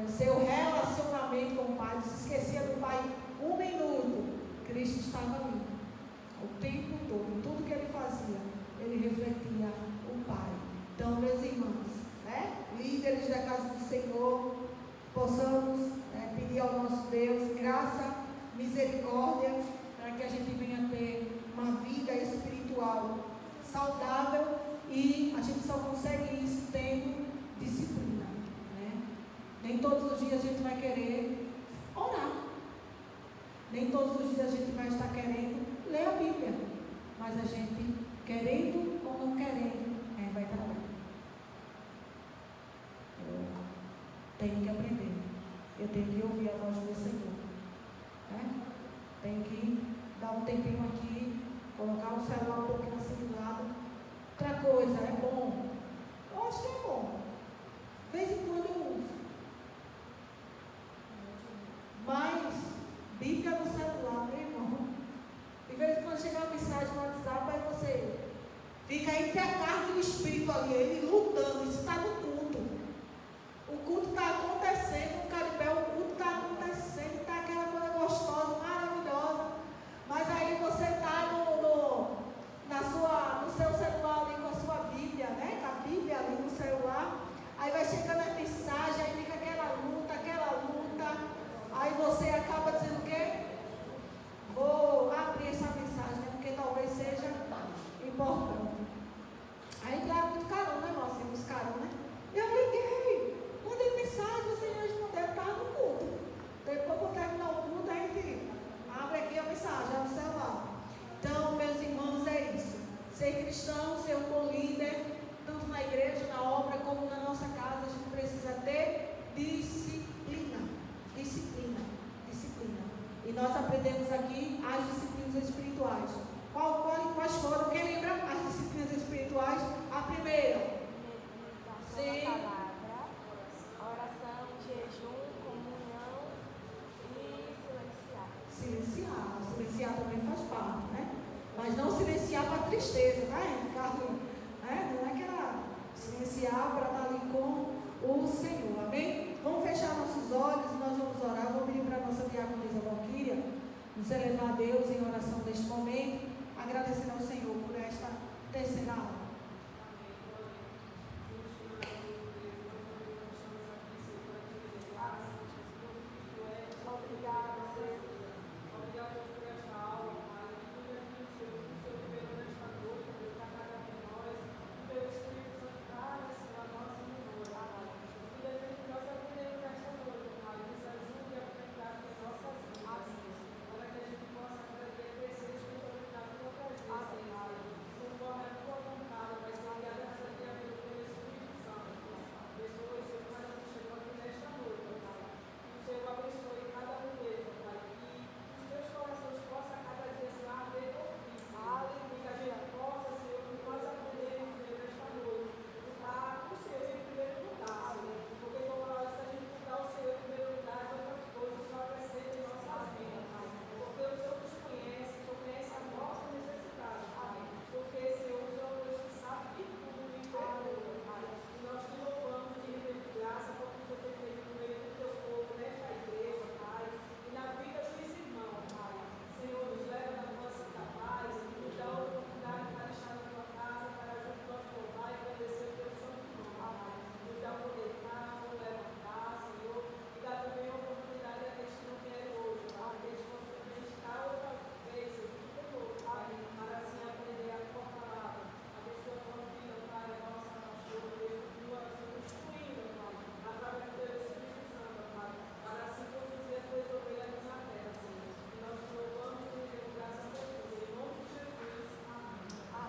o seu relacionamento com o Pai, não se esquecia do Pai um minuto. Cristo estava ali, o tempo todo, tudo que ele fazia, ele refletia o Pai. Então, meus irmãos, líderes da casa do Senhor, possamos pedir ao nosso Deus graça, misericórdia, para que a gente venha ter uma vida espiritual saudável, e a gente só consegue isso tendo disciplina, Nem todos os dias a gente vai querer orar, nem todos os dias a gente vai estar querendo ler a Bíblia, mas a gente, querendo ou não querendo, vai estar lá. Eu tenho que aprender, eu tenho que ouvir a voz do Senhor, Tenho que dar um tempinho aqui, colocar o celular um pouquinho assim do lado. Outra coisa, é bom, eu acho que é bom, de vez em quando eu uso, mas Bíblia no celular, meu irmão, de vez em quando chega uma mensagem no WhatsApp, aí você fica entre a carne e o espírito ali, ele lutando. Isso está no culto, o culto está acontecendo, ficar de pé, o culto está acontecendo, está aquela coisa gostosa, maravilhosa, mas aí você está no seu celular ali com a sua Bíblia, com a Bíblia ali no celular, aí vai chegando a mensagem, aí fica aquela luta, aí você acaba dizendo o quê? Vou abrir essa mensagem, porque talvez seja importante. Aí claro, muito carão, irmão, assim, os carão, Eu liguei, mandei mensagem, você respondeu, estava no culto. Depois que eu terminar o culto, a gente abre aqui a mensagem, no celular. Então, meus irmãos, é isso. Ser cristão, ser um bom líder, tanto na igreja, na obra, como na nossa casa, a gente precisa ter disciplina. E nós aprendemos aqui as disciplinas espirituais. Quais foram? Quem lembra as disciplinas espirituais? A primeira. Sim. Palavra, oração, jejum, comunhão e silenciar. Silenciar também faz parte, Mas não silenciar para tristeza, Não é aquela silenciar para estar ali com o Senhor, amém? Vamos fechar nossos olhos, nós vamos orar, vamos pedir para a nossa diaconisa Valquíria nos elevar a Deus em oração neste momento, agradecendo ao Senhor por esta terceira aula.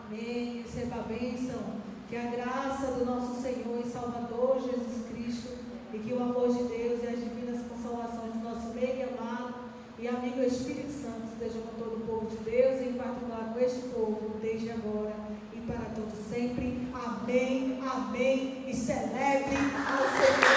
Amém. Receba a bênção. Que a graça do nosso Senhor e Salvador Jesus Cristo e que o amor de Deus e as divinas consolações do nosso meio e amado e amigo Espírito Santo estejam com todo o povo de Deus e em particular com este povo desde agora e para todos sempre. Amém. Amém. E celebre ao Senhor.